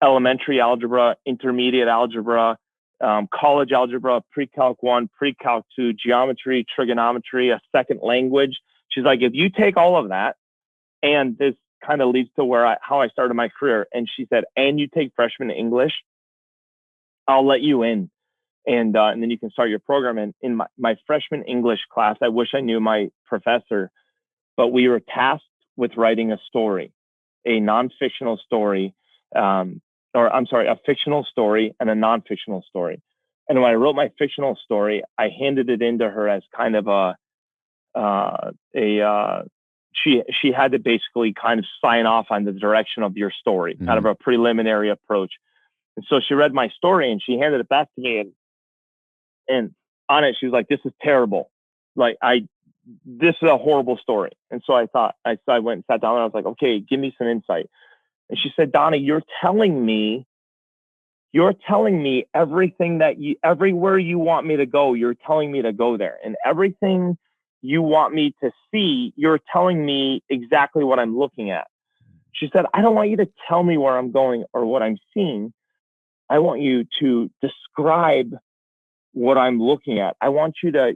B: elementary algebra, intermediate algebra, college algebra, pre-calc 1, pre-calc 2, geometry, trigonometry, a second language. She's like, if you take all of that, and this kind of leads to how I started my career. And she said, and you take freshman English, I'll let you in. And then you can start your program. And in my freshman English class, I wish I knew my professor, but we were tasked with writing a story. a non-fictional story, a fictional story and a non-fictional story. And when I wrote my fictional story, I handed it into her as kind of she had to basically kind of sign off on the direction of your story, kind of a preliminary approach. And so she read my story and she handed it back to me, and on it, she was like, "This is terrible. Like, this is a horrible story." And so I went and sat down and I was like, "Okay, give me some insight." And she said, "Donnie, you're telling me everything that everywhere you want me to go, you're telling me to go there. And everything you want me to see, you're telling me exactly what I'm looking at." She said, "I don't want you to tell me where I'm going or what I'm seeing. I want you to describe what I'm looking at. I want you to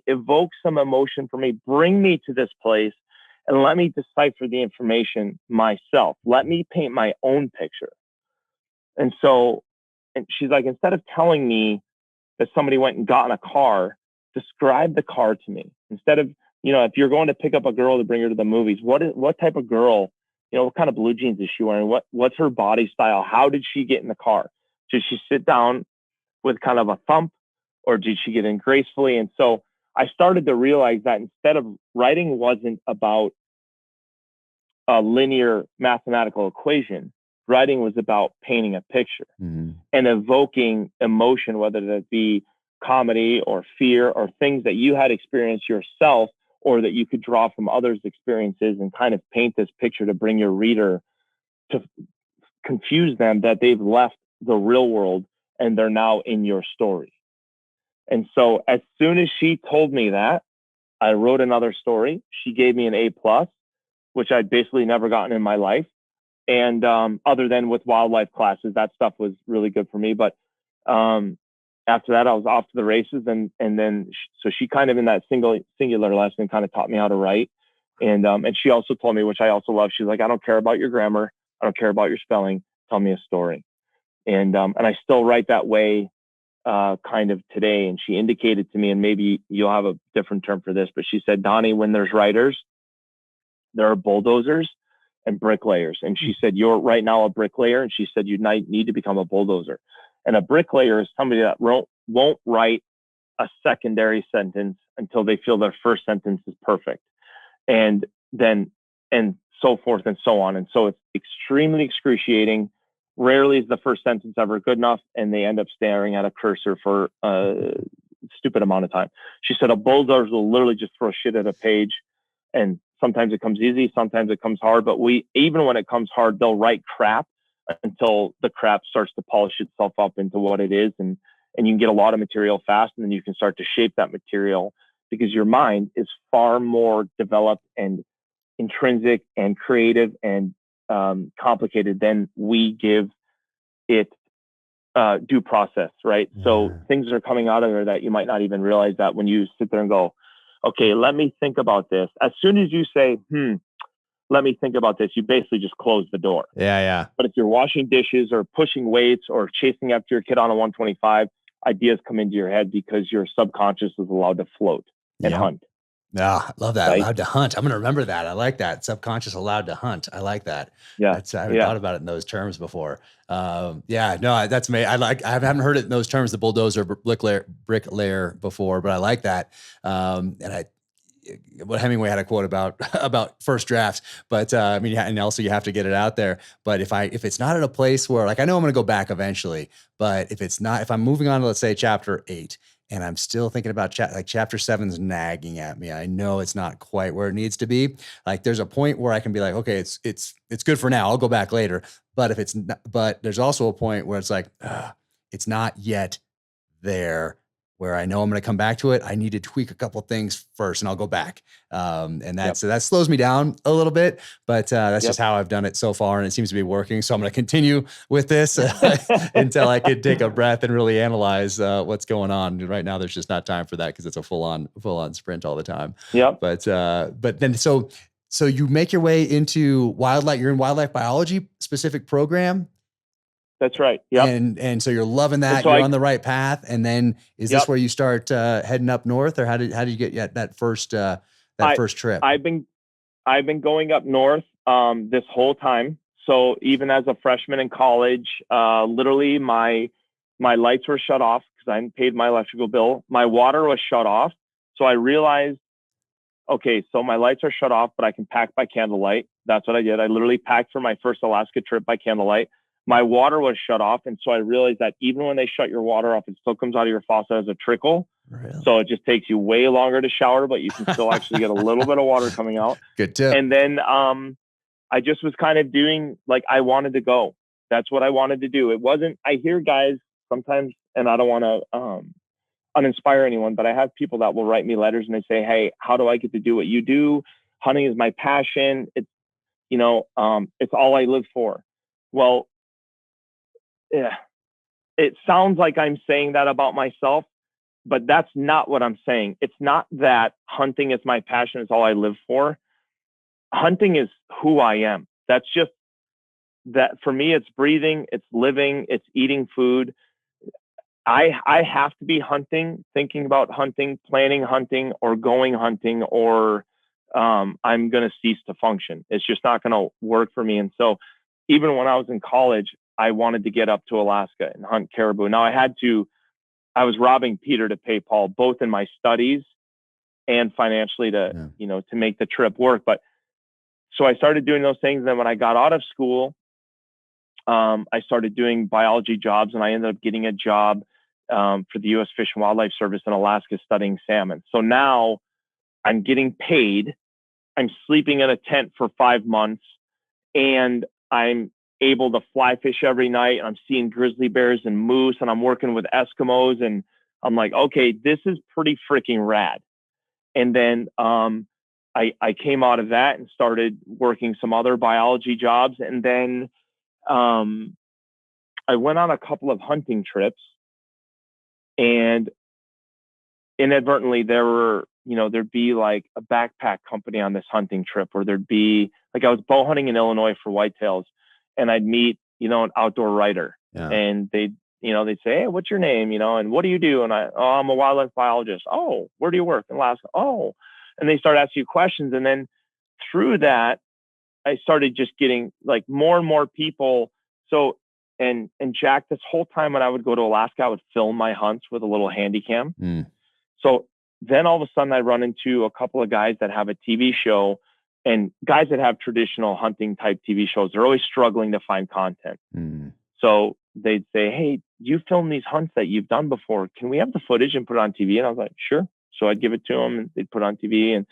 B: evoke some emotion for me, bring me to this place, and let me decipher the information myself. Let me paint my own picture." And she's like, "Instead of telling me that somebody went and got in a car, describe the car to me. Instead of, if you're going to pick up a girl to bring her to the movies, what type of girl, what kind of blue jeans is she wearing? What's her body style? How did she get in the car? Did she sit down with kind of a thump, or did she get in gracefully?" And so I started to realize that instead of writing wasn't about a linear mathematical equation, writing was about painting a picture and evoking emotion, whether that be comedy or fear or things that you had experienced yourself or that you could draw from others' experiences, and kind of paint this picture to bring your reader to confuse them that they've left the real world and they're now in your story. And so as soon as she told me that, I wrote another story. She gave me an A+, which I'd basically never gotten in my life. And other than with wildlife classes, that stuff was really good for me. But after that, I was off to the races. And then, so she kind of in that singular lesson kind of taught me how to write. And she also told me, which I also love, she's like, "I don't care about your grammar. I don't care about your spelling. Tell me a story." And I still write that way kind of today. And she indicated to me, and maybe you'll have a different term for this, but she said, "Donnie, when there's writers, there are bulldozers and bricklayers." And she said, "You're right now a bricklayer." And she said, "You need to become a bulldozer." And a bricklayer is somebody that won't write a secondary sentence until they feel their first sentence is perfect. And so forth and so on. And so it's extremely excruciating. Rarely is the first sentence ever good enough, and they end up staring at a cursor for a stupid amount of time. She said a bulldozer will literally just throw shit at a page, and sometimes it comes easy, sometimes it comes hard, but even when it comes hard, they'll write crap until the crap starts to polish itself up into what it is, and you can get a lot of material fast, and then you can start to shape that material because your mind is far more developed and intrinsic and creative and complicated than we give it due process, right? Yeah. So things are coming out of there that you might not even realize that when you sit there and go, "Okay, let me think about this." As soon as you say, "Let me think about this," you basically just close the door.
A: Yeah.
B: But if you're washing dishes or pushing weights or chasing after your kid on a 125, ideas come into your head because your subconscious is allowed to float and hunt.
A: Yeah, I love that. Right? Allowed to hunt. I'm going to remember that. I like that. Subconscious allowed to hunt. I like that.
B: Yeah.
A: I haven't thought about it in those terms before. That's me. I haven't heard it in those terms, the bulldozer bricklayer before, but I like that. What Hemingway had a quote about first drafts, but and also you have to get it out there. But if it's not at a place where, like, I know I'm going to go back eventually, but if I'm moving on to, let's say, chapter 8, and I'm still thinking about chapter 7's nagging at me, I know it's not quite where it needs to be. Like, there's a point where I can be like, okay, it's good for now. I'll go back later. But but there's also a point where it's like, it's not yet there, where I know I'm going to come back to it. I need to tweak a couple things first, and I'll go back. So that slows me down a little bit, but that's just how I've done it so far, and it seems to be working. So I'm going to continue with this until I can take a breath and really analyze what's going on. Right now, there's just not time for that because it's a full on sprint all the time.
B: Yeah.
A: But then so you make your way into wildlife. You're in wildlife biology specific program.
B: That's right. Yeah.
A: And so you're loving that. So you're on the right path. And then is this where you start heading up north, or how did you get that first first trip?
B: I've been going up north this whole time. So even as a freshman in college, literally my lights were shut off because I hadn't paid my electrical bill. My water was shut off. So I realized, okay, so my lights are shut off, but I can pack by candlelight. That's what I did. I literally packed for my first Alaska trip by candlelight. My water was shut off. And so I realized that even when they shut your water off, it still comes out of your faucet as a trickle. Really? So it just takes you way longer to shower, but you can still actually get a little bit of water coming out.
A: Good tip.
B: And then I just was kind of doing, like, I wanted to go. That's what I wanted to do. It wasn't, I hear guys sometimes, and I don't want to uninspire anyone, but I have people that will write me letters and they say, hey, how do I get to do what you do? Hunting is my passion. It's, it's all I live for. Well, yeah, it sounds like I'm saying that about myself, but that's not what I'm saying. It's not that hunting is my passion, it's all I live for. Hunting is who I am. That's just that for me. It's breathing, it's living, it's eating food. I have to be hunting, thinking about hunting, planning hunting, or going hunting, or I'm going to cease to function. It's just not going to work for me. And so even when I was in college, I wanted to get up to Alaska and hunt caribou. Now I was robbing Peter to pay Paul, both in my studies and financially to make the trip work. But so I started doing those things. And then when I got out of school, I started doing biology jobs, and I ended up getting a job for the U.S. Fish and Wildlife Service in Alaska studying salmon. So now I'm getting paid. I'm sleeping in a tent for 5 months, and I'm able to fly fish every night. I'm seeing grizzly bears and moose, and I'm working with Eskimos, and I'm like, okay, this is pretty freaking rad. And then I came out of that and started working some other biology jobs. And then I went on a couple of hunting trips, and inadvertently there'd be like a backpack company on this hunting trip, or there'd be like, I was bow hunting in Illinois for whitetails, and I'd meet, an outdoor writer, and they'd say, hey, what's your name? And what do you do? And I'm a wildlife biologist. Oh, where do you work? In Alaska. Oh, and they start asking you questions. And then through that, I started just getting like more and more people. So, and Jack, this whole time when I would go to Alaska, I would film my hunts with a little handy cam. So then all of a sudden I run into a couple of guys that have a TV show, and guys that have traditional hunting type TV shows, they're always struggling to find content. So they'd say, hey, you film these hunts that you've done before. Can we have the footage and put it on TV? And I was like, sure. So I'd give it to them, and they'd put it on TV. And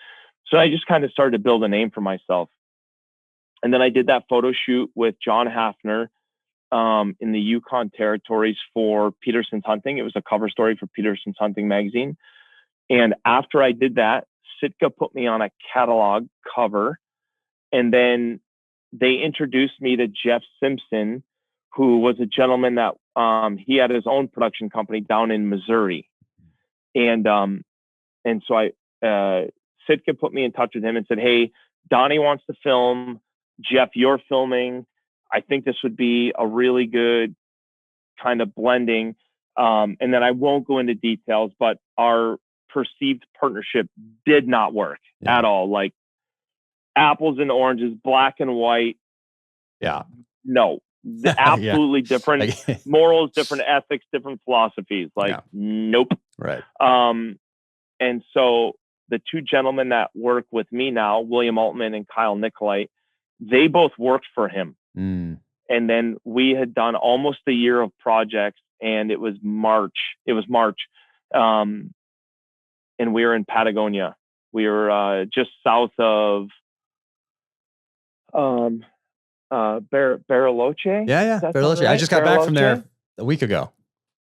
B: so I just kind of started to build a name for myself. And then I did that photo shoot with John Hafner in the Yukon territories for Peterson's Hunting. It was a cover story for Peterson's Hunting magazine. And after I did that, Sitka put me on a catalog cover. And then they introduced me to Jeff Simpson, who was a gentleman that he had his own production company down in Missouri. And so Sitka put me in touch with him and said, hey, Donnie wants to film. Jeff, you're filming. I think this would be a really good kind of blending. And then I won't go into details, but our perceived partnership did not work at all. Like apples and oranges, black and white.
A: Yeah.
B: No, absolutely different morals, different ethics, different philosophies. Like, nope.
A: Right.
B: And so the two gentlemen that work with me now, William Altman and Kyle Nicolite, they both worked for him. And then we had done almost a year of projects, and it was March. And we were in Patagonia. We were just south of Bariloche.
A: Yeah, Bariloche. Right? I just got back from there a week ago.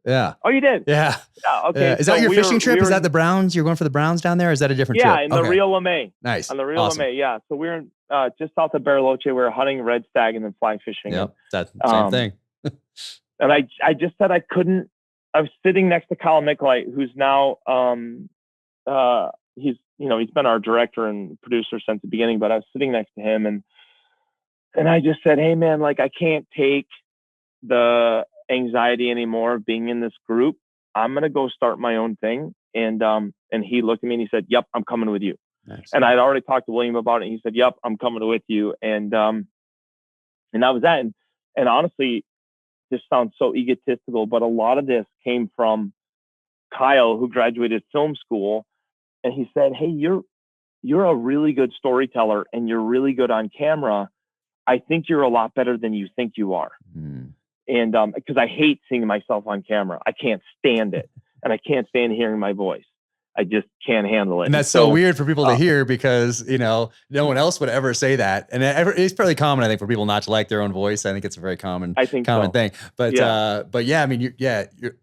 A: Yeah.
B: Oh, you did?
A: Yeah.
B: Okay.
A: Is that your fishing trip? Is that the Browns? You're going for the Browns down there? Or is that a different trip?
B: Yeah, in the Rio LeMay.
A: Nice.
B: On the Rio LeMay, yeah. So we were just south of Bariloche. We were hunting red stag and then fly fishing.
A: Yep, that's the same thing.
B: And I just said I couldn't. I was sitting next to Kyle Nicolite, who's now he's been our director and producer since the beginning, but I was sitting next to him, and I just said, hey man, like I can't take the anxiety anymore of being in this group. I'm gonna go start my own thing. And he looked at me and he said, yep, I'm coming with you.
A: Nice.
B: And I'd already talked to William about it. And he said, "Yep, I'm coming with you." And that was that. And honestly, this sounds so egotistical, but a lot of this came from Kyle, who graduated film school. And he said, "Hey, you're a really good storyteller and you're really good on camera. I think you're a lot better than you think you are." And because I hate seeing myself on camera. I can't stand it. And I can't stand hearing my voice. I just can't handle it.
A: And that's so weird for people to hear, because, you know, no one else would ever say that. And it's fairly common, I think, for people not to like their own voice. I think it's a very common thing. But yeah, I mean,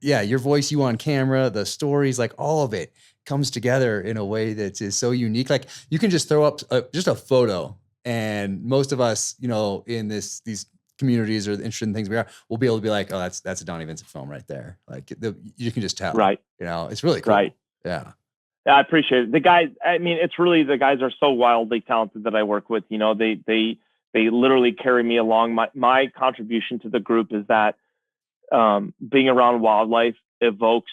A: your voice, you on camera, the stories, like all of it comes together in a way that is so unique. Like you can just throw up just a photo, and most of us, you know, in these communities or interested in things we are, we'll be able to be like, oh, that's a Donnie Vincent film right there. Like you can just tell,
B: right?
A: You know, it's really cool.
B: Right.
A: Yeah.
B: I appreciate it. The guys, I mean, it's really, the guys are so wildly talented that I work with. You know, they literally carry me along. My contribution to the group is that being around wildlife evokes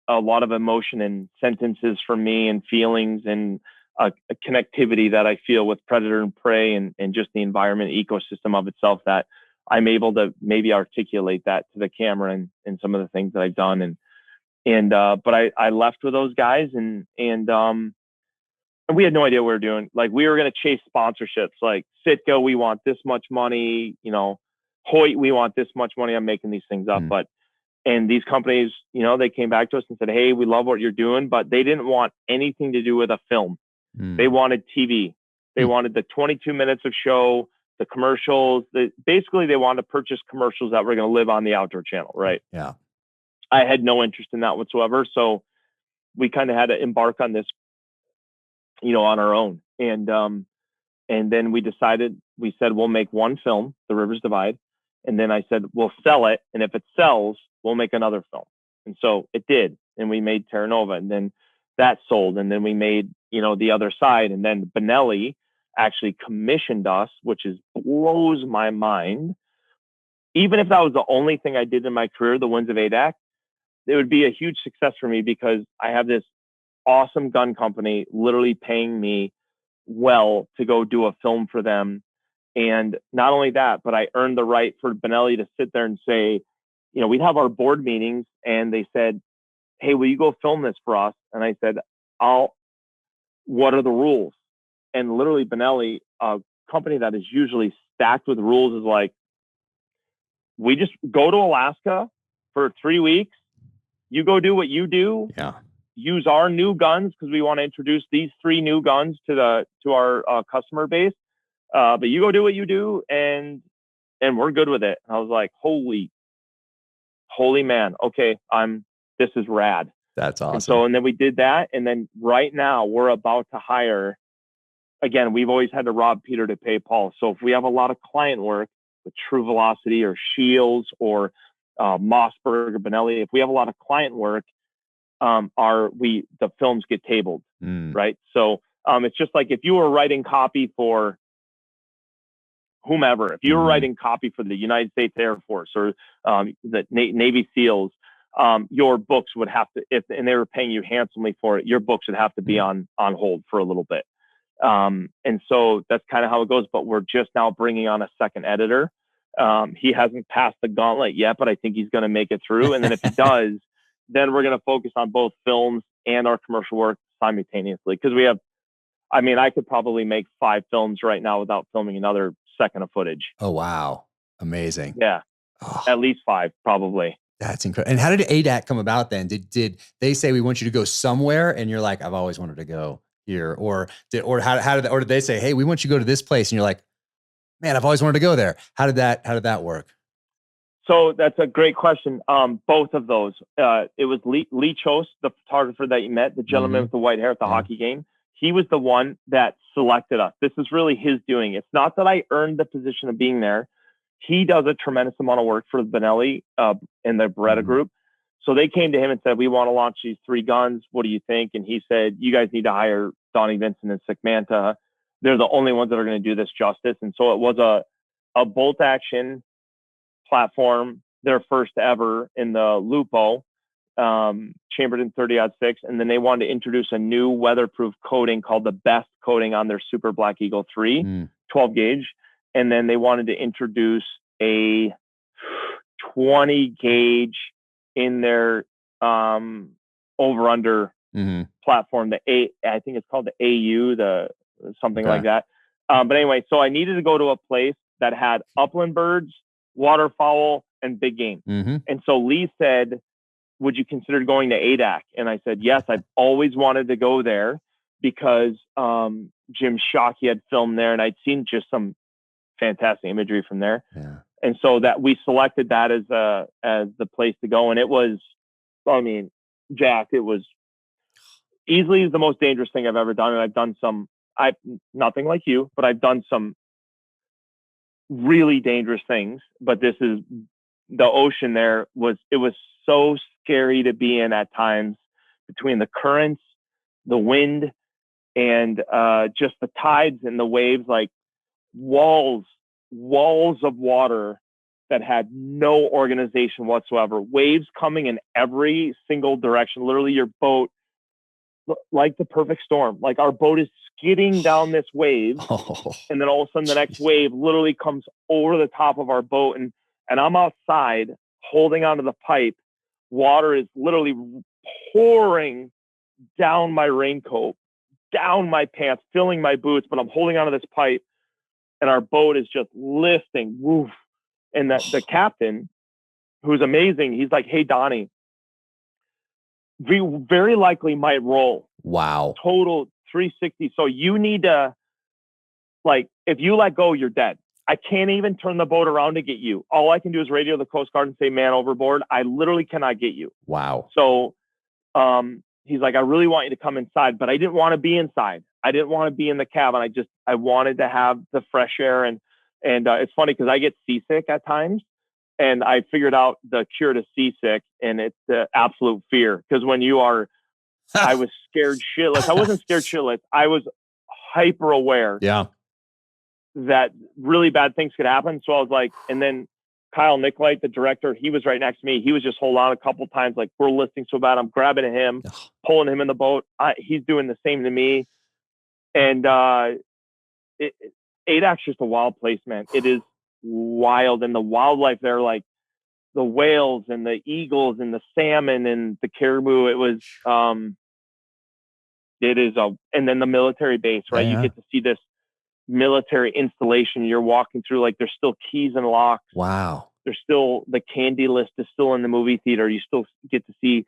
B: a lot of emotion and sentences from me, and feelings, and a connectivity that I feel with predator and prey, and just the environment ecosystem of itself, that I'm able to maybe articulate that to the camera and some of the things that I've done. But I left with those guys, and we had no idea what we were doing. Like we were going to chase sponsorships, like Sitka, we want this much money, you know, Hoyt, we want this much money. I'm making these things up, and these companies, you know, they came back to us and said, "Hey, we love what you're doing," but they didn't want anything to do with a film. They wanted TV. They wanted the 22 minutes of show, the commercials. Basically, they wanted to purchase commercials that were going to live on the Outdoor Channel, right?
A: Yeah.
B: I had no interest in that whatsoever. So we kind of had to embark on this, you know, on our own. And then we said, we'll make one film, The Rivers Divide. And then I said, we'll sell it. And if it sells, we'll make another film. And so it did. And we made Terra Nova, and then that sold. And then we made, you know, The Other Side. And then Benelli actually commissioned us, which blows my mind. Even if that was the only thing I did in my career, the Winds of Adak, it would be a huge success for me, because I have this awesome gun company literally paying me well to go do a film for them. And not only that, but I earned the right for Benelli to sit there and say, you know, we'd have our board meetings, and they said, "Hey, will you go film this for us?" And I said, what are the rules? And literally Benelli, a company that is usually stacked with rules, is like, we just go to Alaska for 3 weeks. You go do what you do.
A: Yeah.
B: Use our new guns, because we want to introduce these 3 new guns to our customer base. But you go do what you do, and we're good with it. And I was like, holy man. Okay, this is rad.
A: That's awesome.
B: And then we did that, and then right now we're about to hire. Again, we've always had to rob Peter to pay Paul. So if we have a lot of client work with True Velocity or Shields or Mossberg or Benelli, if we have a lot of client work, the films get tabled, right? So it's just like if you were writing copy for whomever, if you were writing copy for the United States Air Force or the Navy SEALs, your books would have to, and they were paying you handsomely for it, your books would have to be on hold for a little bit. And so that's kind of how it goes. But we're just now bringing on a second editor. He hasn't passed the gauntlet yet, but I think he's going to make it through. And then if he does, then we're going to focus on both films and our commercial work simultaneously. Because I could probably make 5 films right now without filming another second of footage.
A: Oh, wow. Amazing.
B: Yeah. Oh. At least 5, probably.
A: That's incredible. And how did ADAC come about then? Did they say, we want you to go somewhere, and you're like, I've always wanted to go here? Or did they say, hey, we want you to go to this place, and you're like, man, I've always wanted to go there? How did that work?
B: So that's a great question. Both of those. It was Lee Chose, the photographer that you met, the gentleman with the white hair at the hockey game. He was the one that selected us. This is really his doing. It's not that I earned the position of being there. He does a tremendous amount of work for Benelli and the Beretta group. So they came to him and said, we want to launch these 3 guns. What do you think? And he said, you guys need to hire Donnie Vincent and Sick Manta. They're the only ones that are going to do this justice. And so it was a bolt action platform, their first ever in the Lupo, chambered in 30-06. And then they wanted to introduce a new weatherproof coating called the Best coating on their Super Black Eagle 3, 12 gauge. And then they wanted to introduce a 20 gauge in their over-under platform. I think it's called the AU, something like that. But anyway, so I needed to go to a place that had upland birds, waterfowl, and big game. And so Lee said, would you consider going to Adak? And I said, yes, I've always wanted to go there because Jim Shockey had filmed there, and I'd seen just some fantastic imagery from there. And so that we selected that as the place to go. And it was, I mean, Jack, it was easily the most dangerous thing I've ever done. And I've done nothing like you, but I've done some really dangerous things. But the ocean there was so scary to be in at times, between the currents, the wind, and just the tides and the waves, like walls of water that had no organization whatsoever. Waves coming in every single direction. Literally, your boat, like the perfect storm. Like, our boat is skidding down this wave, and then all of a sudden the next wave literally comes over the top of our boat, and I'm outside holding onto the pipe. Water is literally pouring down my raincoat, down my pants, filling my boots, but I'm holding onto this pipe, and our boat is just lifting. Woof. And the captain, who's amazing, he's like, hey, Donnie, we very likely might roll.
A: Wow.
B: Total 360. So you need to, like, if you let go, you're dead. I can't even turn the boat around to get you. All I can do is radio the Coast Guard and say, man overboard. I literally cannot get you.
A: Wow.
B: So he's like, I really want you to come inside, but I didn't want to be inside. I didn't want to be in the cabin. I wanted to have the fresh air. And it's funny because I get seasick at times, and I figured out the cure to seasick, and it's the absolute fear. Because when you are, I was scared shitless. I wasn't scared shitless. I was hyper aware.
A: Yeah.
B: That really bad things could happen. So I was like, and then Kyle Nicolite, the director, he was right next to me. He was just holding on a couple of times, like, we're listing so bad. I'm grabbing him, pulling him in the boat. He's doing the same to me. And Adak's just a wild place, man. It is wild. And the wildlife there, like the whales and the eagles and the salmon and the caribou, and then the military base, right? Yeah. You get to see this military installation. You're walking through, like, there's still keys and locks.
A: Wow.
B: There's still, the candy list is still in the movie theater. You still get to see,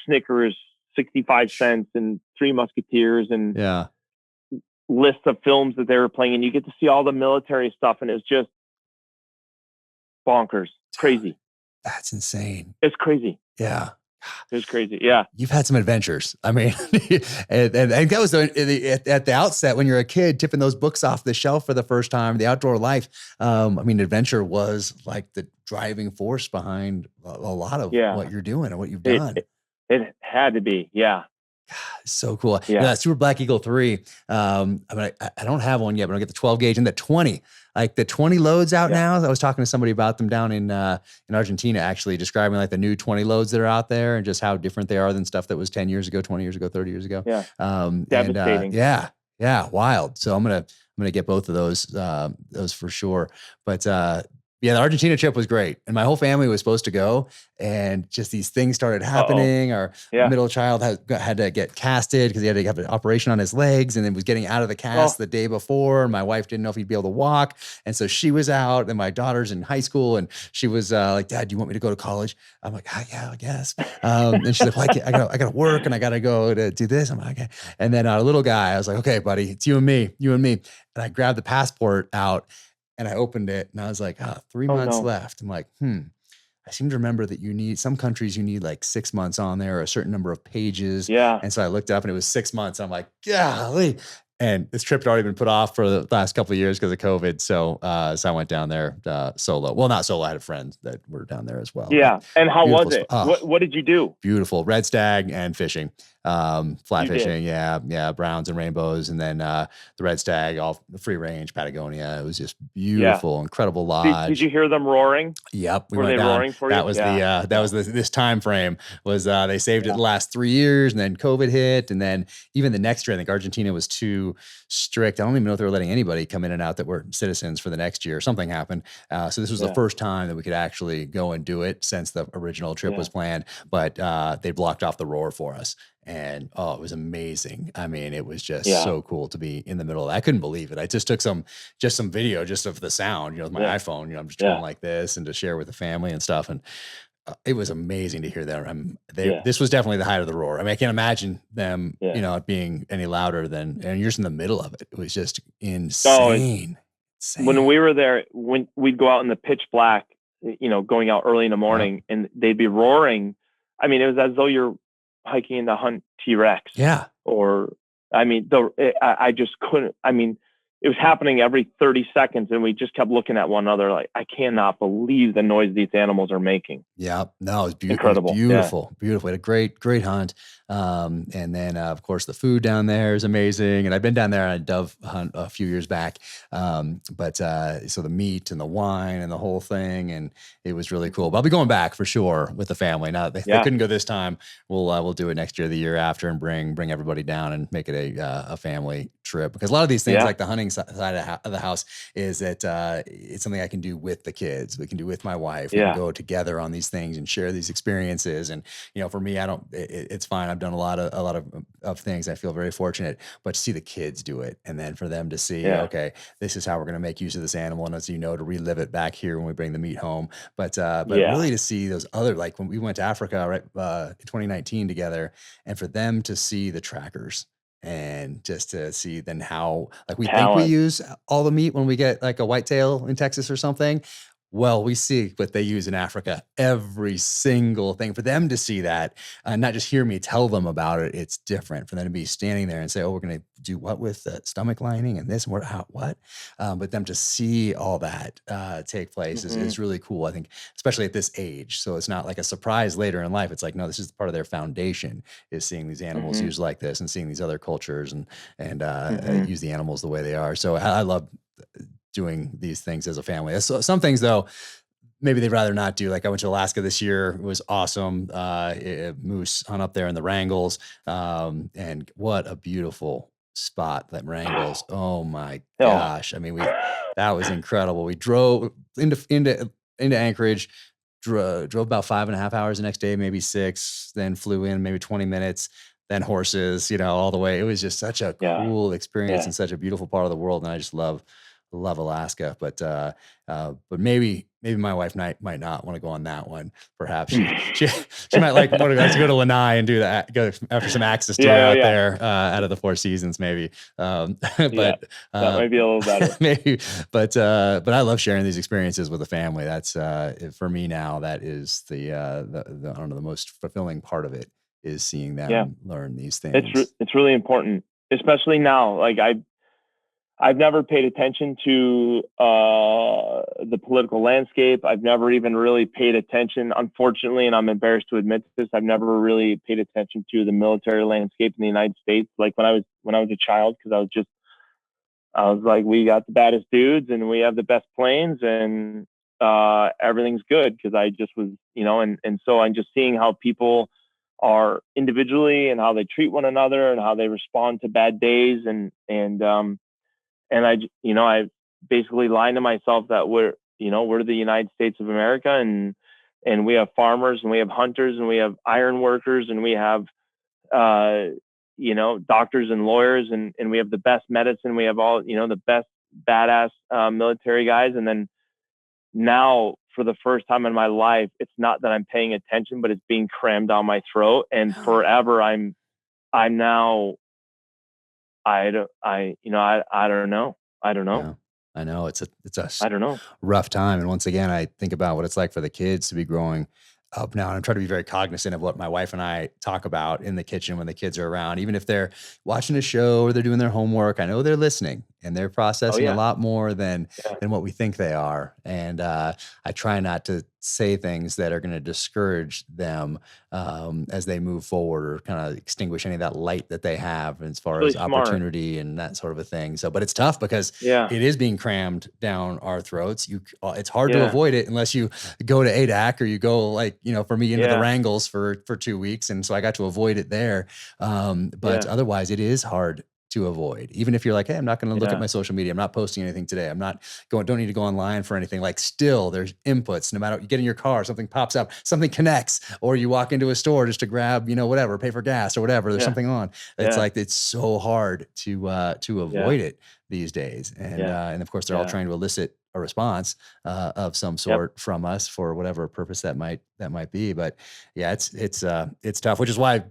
B: Snickers, 65 cents, and Three Musketeers, and lists of films that they were playing. And you get to see all the military stuff. And it's just bonkers. Crazy.
A: That's insane.
B: It's crazy.
A: Yeah.
B: It's crazy. Yeah.
A: You've had some adventures. I mean, and that was at the outset when you're a kid, tipping those books off the shelf for the first time, the outdoor life. I mean, adventure was like the driving force behind a lot of what you're doing and what you've done.
B: It had to be. Yeah.
A: So cool. Yeah. Super Black Eagle 3. I mean, I don't have one yet, but I'll get the 12 gauge and the 20. Like the 20 loads out now. I was talking to somebody about them down in Argentina, actually describing like the new 20 loads that are out there and just how different they are than stuff that was 10 years ago, 20 years ago, 30 years ago.
B: Yeah. Devastating.
A: Yeah. Wild. So I'm going to get both of those for sure. But, the Argentina trip was great. And my whole family was supposed to go, and just these things started happening. Our middle child had to get casted because he had to have an operation on his legs, and then was getting out of the cast the day before. And my wife didn't know if he'd be able to walk. And so she was out, and my daughter's in high school, and she was like, Dad, do you want me to go to college? I'm like, yeah, I guess. And she's like, well, I got to work, and I got to go to do this. I'm like, okay. And then a little guy, I was like, okay, buddy, it's you and me. And I grabbed the passport out, and I opened it, and I was like, 3 months left. I'm like, I seem to remember that some countries you need like 6 months on there, or a certain number of pages.
B: Yeah.
A: And so I looked up, and it was 6 months. I'm like, golly. And this trip had already been put off for the last couple of years because of COVID. So I went down there solo. Well, not solo. I had friends that were down there as well.
B: Yeah. And how was it? What did you do?
A: Beautiful. Red stag and fishing. fly fishing. Yeah. Browns and rainbows. And then, the red stag, all the free range Patagonia. It was just beautiful, incredible lodge.
B: Did you hear them roaring?
A: Yep.
B: Were they roaring for you?
A: That was this time frame was, they saved it the last 3 years, and then COVID hit. And then even the next year, I think Argentina was too strict. I don't even know if they were letting anybody come in and out that were citizens for the next year. Something happened. So this was the first time that we could actually go and do it since the original trip was planned, but they blocked off the roar for us. And it was amazing. I mean, it was just so cool to be in the middle of that. I couldn't believe it. I just took some video just of the sound, with my iPhone, I'm just going like this and to share with the family and stuff. And it was amazing to hear them. This was definitely the height of the roar. I mean, I can't imagine them, it being any louder than, and you're just in the middle of it. It was just insane.
B: When we were there, when we'd go out in the pitch black, going out early in the morning, and they'd be roaring. I mean, it was as though you're hiking in the hunt T-Rex.
A: Yeah.
B: Or, I mean, I just couldn't. I mean, it was happening every 30 seconds, and we just kept looking at one another like, I cannot believe the noise these animals are making.
A: Yeah, no, it was beautiful.
B: Incredible.
A: Beautiful. We had a great hunt. And then, of course, the food down there is amazing. And I've been down there on a dove hunt a few years back. So the meat and the wine and the whole thing, and it was really cool. But I'll be going back for sure with the family. Now they couldn't go this time. We'll do it next year, the year after, and bring everybody down and make it a family trip. Because a lot of these things, like the hunting side of the house, is that it's something I can do with the kids. We can do with my wife. We can go together on these things and share these experiences. And for me, it's fine. I've done a lot of things. I feel very fortunate, but to see the kids do it, and then for them to see, okay, this is how we're going to make use of this animal, and as to relive it back here when we bring the meat home. But really to see those other, like when we went to Africa, right, in 2019 together, and for them to see the trackers. And just to see then how, like, we think we use all the meat when we get like a whitetail in Texas or something. Well, we see what they use in Africa, every single thing. For them to see that, not just hear me tell them about it, it's different. For them to be standing there and say, oh, we're going to do what with the stomach lining and this and what? But them to see all that take place is really cool, I think, especially at this age. So it's not like a surprise later in life. It's like, no, this is part of their foundation, is seeing these animals used like this and seeing these other cultures and use the animals the way they are. So I love doing these things as a family. So some things though, maybe they'd rather not do. Like I went to Alaska this year. It was awesome. Moose hunt up there in the Wrangles. And what a beautiful spot, that Wrangles. Oh my gosh. I mean, that was incredible. We drove into Anchorage, drove about 5.5 hours the next day, maybe 6, then flew in maybe 20 minutes, then horses, all the way. It was just such a cool experience and such a beautiful part of the world. And I just love Alaska, but maybe my wife might not want to go on that one. Perhaps she might like want to go to Lanai and do that, go after some access to out there out of the Four Seasons, maybe. But
B: that might be a little better,
A: maybe. But I love sharing these experiences with the family. That's for me now. That is the I don't know, the most fulfilling part of it is seeing them learn these things.
B: It's really important, especially now. Like I've never paid attention to the political landscape. I've never even really paid attention, unfortunately, and I'm embarrassed to admit this, I've never really paid attention to the military landscape in the United States. Like when I was a child, because I was like, we got the baddest dudes and we have the best planes and everything's good, because I just was, and so I'm just seeing how people are individually and how they treat one another and how they respond to bad days and I basically lied to myself that we're the United States of America, and we have farmers and we have hunters and we have iron workers and we have, doctors and lawyers and we have the best medicine. We have all, the best badass military guys. And then now for the first time in my life, it's not that I'm paying attention, but it's being crammed down my throat. And forever I'm now, I don't know.
A: Yeah, I know it's a
B: I don't know.
A: rough time. And once again, I think about what it's like for the kids to be growing up now. And I'm trying to be very cognizant of what my wife and I talk about in the kitchen when the kids are around, even if they're watching a show or they're doing their homework. I know they're listening, and they're processing a lot more than what we think they are. And I try not to say things that are going to discourage them as they move forward, or kind of extinguish any of that light that they have as far as opportunity and that sort of a thing. So, but it's tough because it is being crammed down our throats. It's hard to avoid it unless you go to Adak, or you go, like, you know, for me, into the Wrangles for 2 weeks. And so I got to avoid it there. But otherwise it is hard to avoid. Even if you're like, hey, I'm not going to look at my social media, I'm not posting anything today, I'm not going, don't need to go online for anything. Like, still there's inputs. No matter, you get in your car, something pops up, something connects, or you walk into a store just to grab, you know, whatever, pay for gas or whatever, there's something on. It's like, it's so hard to avoid it these days. And of course they're all trying to elicit a response of some sort from us for whatever purpose that might be. But yeah, it's tough, which is why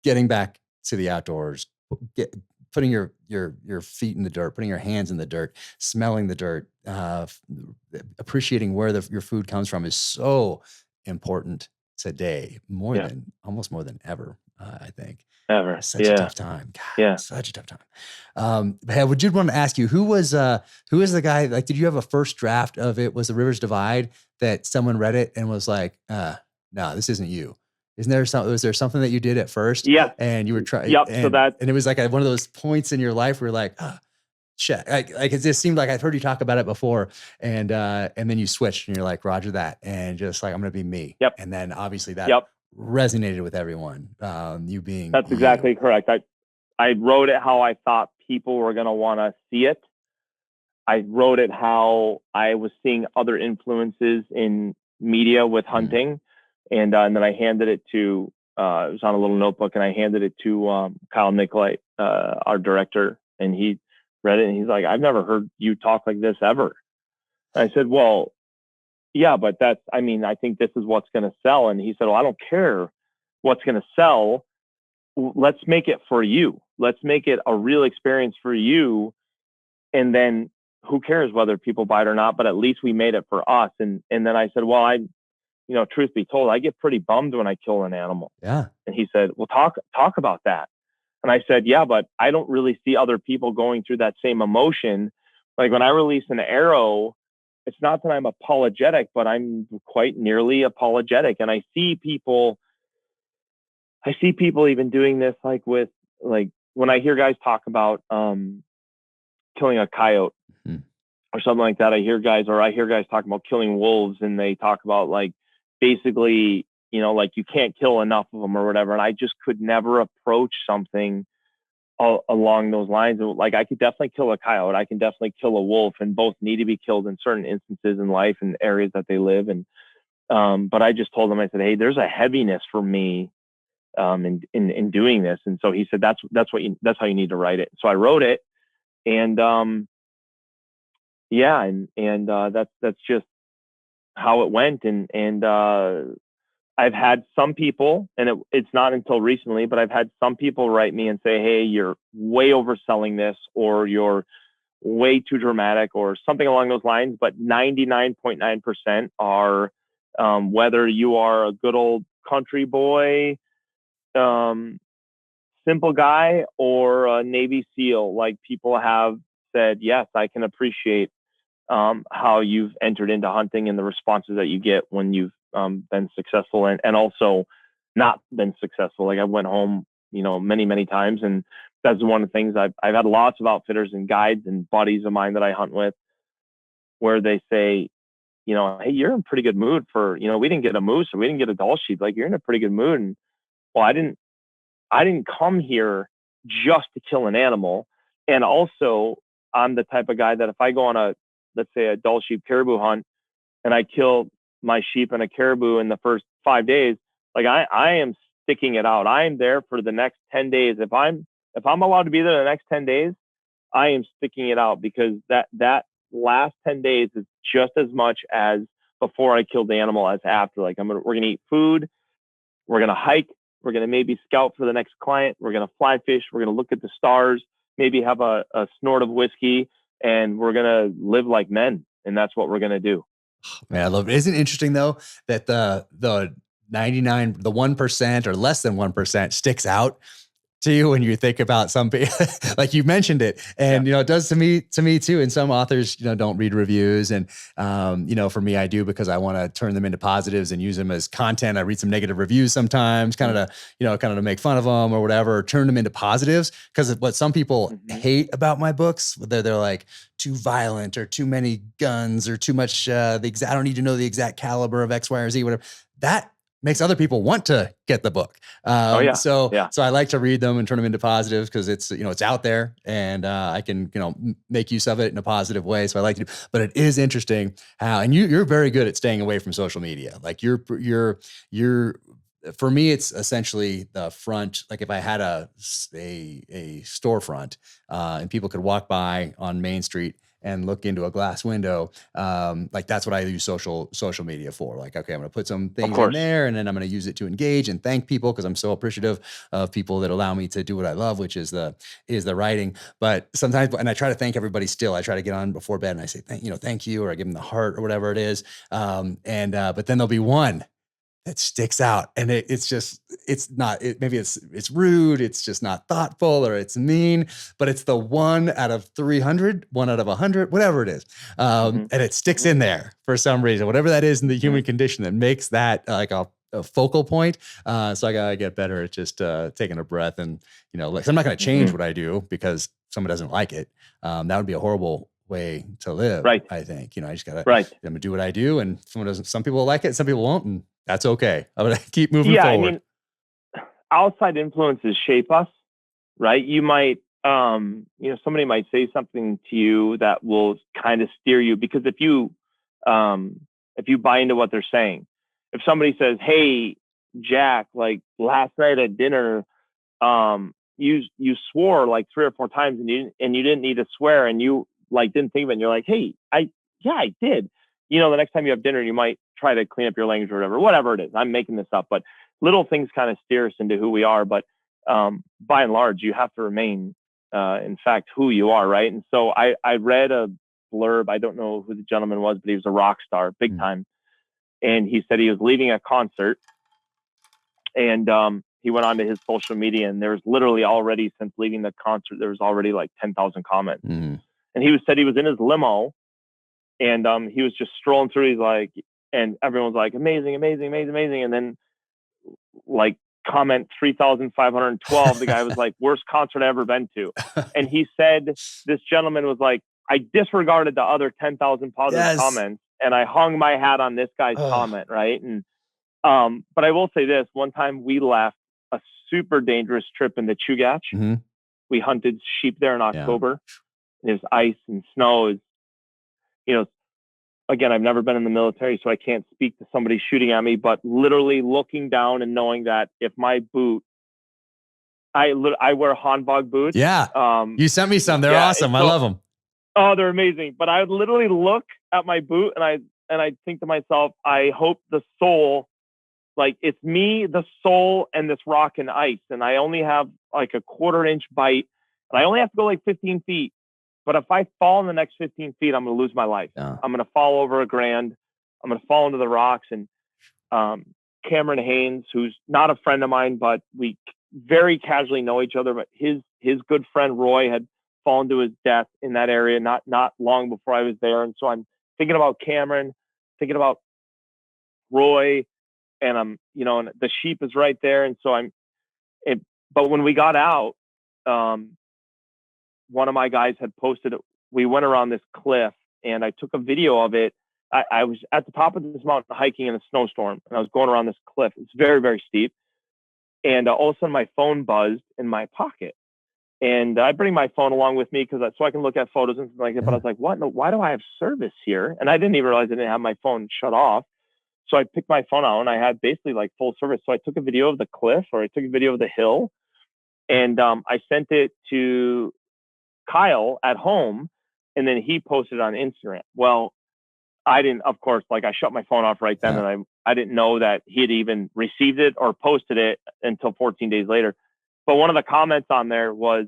A: getting back to the outdoors, putting your feet in the dirt, putting your hands in the dirt, smelling the dirt, appreciating where your food comes from is so important today, almost more than ever, I think.
B: Ever.
A: It's such a tough time. God, such a tough time. But I would want to ask you, who was the guy, like, did you have a first draft of it? Was The Rivers Divide that someone read it and was like, no, this isn't you? Was there something that you did at first?
B: Yeah.
A: And you were trying.
B: Yep.
A: And it was like one of those points in your life where you're like, shit. Like it just seemed like I've heard you talk about it before. And then you switched and you're like, Roger that. And just like, I'm going to be me.
B: Yep.
A: And then obviously that resonated with everyone. That's
B: exactly correct. I wrote it how I thought people were going to want to see it. I wrote it how I was seeing other influences in media with hunting. And then I handed it to, it was on a little notebook, and I handed it to Kyle Nicolite, our director, and he read it and he's like, I've never heard you talk like this ever. And I said, well, yeah, but I think this is what's going to sell. And he said, well, I don't care what's going to sell. Let's make it for you. Let's make it a real experience for you. And then who cares whether people buy it or not, but at least we made it for us. And then I said, well, truth be told, I get pretty bummed when I kill an animal.
A: Yeah.
B: And he said, well, talk about that. And I said, yeah, but I don't really see other people going through that same emotion. Like when I release an arrow, it's not that I'm apologetic, but I'm quite nearly apologetic. And I see people even doing this, like when I hear guys talk about killing a coyote or something like that, I hear guys talking about killing wolves, and they talk about like, basically, like you can't kill enough of them or whatever. And I just could never approach something along those lines. Like, I could definitely kill a coyote, I can definitely kill a wolf, and both need to be killed in certain instances in life and areas that they live. And but I just told him, I said, hey, there's a heaviness for me in doing this. And so he said, that's how you need to write it. So I wrote it, and that's just how it went. And I've had some people, and it's not until recently, but I've had some people write me and say, hey, you're way overselling this, or you're way too dramatic, or something along those lines. But 99.9% are, whether you are a good old country boy, simple guy, or a Navy SEAL, like, people have said, yes, I can appreciate how you've entered into hunting and the responses that you get when you've been successful and also not been successful. Like, I went home, many, many times. And that's one of the things I've had lots of outfitters and guides and buddies of mine that I hunt with, where they say, hey, you're in pretty good mood for, we didn't get a moose or we didn't get a Dall sheep. Like, you're in a pretty good mood. And well, I didn't come here just to kill an animal. And also, I'm the type of guy that if I go on let's say a Dall sheep caribou hunt, and I kill my sheep and a caribou in the first 5 days, like, I am sticking it out. I am there for the next 10 days. If I'm allowed to be there the next 10 days, I am sticking it out, because that last 10 days is just as much as before I killed the animal as after. Like, we're going to eat food, we're going to hike, we're going to maybe scout for the next client, we're going to fly fish, we're going to look at the stars, maybe have a snort of whiskey, and we're going to live like men. And that's what we're going to do.
A: Man, I love it. Isn't it interesting though, that the 1% or less than 1% sticks out to you when you think about some like you mentioned it, and it does to me too. And some authors don't read reviews, and for me, I do, because I want to turn them into positives and use them as content. I read some negative reviews sometimes, kind of to make fun of them or whatever, or turn them into positives, because what some people hate about my books, they're like too violent or too many guns or too much I don't need to know the exact caliber of X, Y, or Z, whatever. That makes other people want to get the book. So I like to read them and turn them into positives, because it's, it's out there, and I can, make use of it in a positive way. So I like to, but it is interesting how, and you're very good at staying away from social media. Like you're, for me, it's essentially the front. Like if I had a storefront, and people could walk by on Main Street and look into a glass window, like that's what I use social media for. Like, okay, I'm going to put some things in there, and then I'm going to use it to engage and thank people, because I'm so appreciative of people that allow me to do what I love, which is the writing. But sometimes, and I try to thank everybody still. I try to get on before bed and I say, thank you, or I give them the heart or whatever it is. But then there'll be one that sticks out, and it's not, maybe it's rude, it's just not thoughtful, or it's mean, but it's the 1 out of 300, 1 out of 100, whatever it is. And it sticks in there for some reason, whatever that is in the human condition that makes that like a focal point. So I gotta get better at just taking a breath, and like, I'm not going to change what I do because someone doesn't like it. That would be a horrible way to live.
B: Right.
A: I think, I just gotta, I'm gonna do what I do, and some people like it, some people won't, and that's okay. I'm gonna keep moving forward. I mean,
B: outside influences shape us, right? You might, somebody might say something to you that will kind of steer you, because if you buy into what they're saying, if somebody says, "Hey, Jack, like last night at dinner, you swore like 3 or 4 times, and you didn't need to swear, and you like didn't think of it," and you're like, "Hey, I did." The next time you have dinner, you might try to clean up your language or whatever it is. I'm making this up, but little things kind of steer us into who we are. But by and large, you have to remain, in fact, who you are, right? And so I read a blurb. I don't know who the gentleman was, but he was a rock star, big time. And he said he was leaving a concert, and he went onto his social media, and there's literally already, since leaving the concert, there was already like 10,000 comments. And he said he was in his limo, and he was just strolling through. He's like, and everyone's like, amazing, amazing, amazing, amazing. And then like comment 3,512, the guy was like, worst concert I've ever been to. And he said, this gentleman was like, I disregarded the other 10,000 positive comments, and I hung my hat on this guy's comment, right? And but I will say this, one time we left a super dangerous trip in the Chugach. We hunted sheep there in October. There's ice and snow. Again, I've never been in the military, so I can't speak to somebody shooting at me, but literally looking down and knowing that if my boot, I wear Hanbog boots.
A: Yeah. You sent me some. They're awesome. I love them.
B: Oh, they're amazing. But I would literally look at my boot, and I think to myself, I hope the sole, like it's me, the sole, and this rock and ice. And I only have like a 1/4 inch bite, and I only have to go like 15 feet. But if I fall in the next 15 feet, I'm going to lose my life. I'm going to fall over a grand. I'm going to fall into the rocks. And Cameron Haynes, who's not a friend of mine, but we very casually know each other, but his good friend Roy had fallen to his death in that area not long before I was there. And so I'm thinking about Cameron, thinking about Roy, and I'm, and the sheep is right there. And so but when we got out, one of my guys had posted it. We went around this cliff, and I took a video of it. I was at the top of this mountain hiking in a snowstorm, and I was going around this cliff. It's very, very steep. And all of a sudden my phone buzzed in my pocket, and I bring my phone along with me so I can look at photos and something like that. But I was like, what? No, why do I have service here? And I didn't even realize I didn't have my phone shut off. So I picked my phone out, and I had basically like full service. So I took a video of the cliff, or I took a video of the hill, and I sent it to Kyle at home, and then he posted it on Instagram. Well, I didn't, of course, like I shut my phone off right then, and I didn't know that he had even received it or posted it until 14 days later. But one of the comments on there was,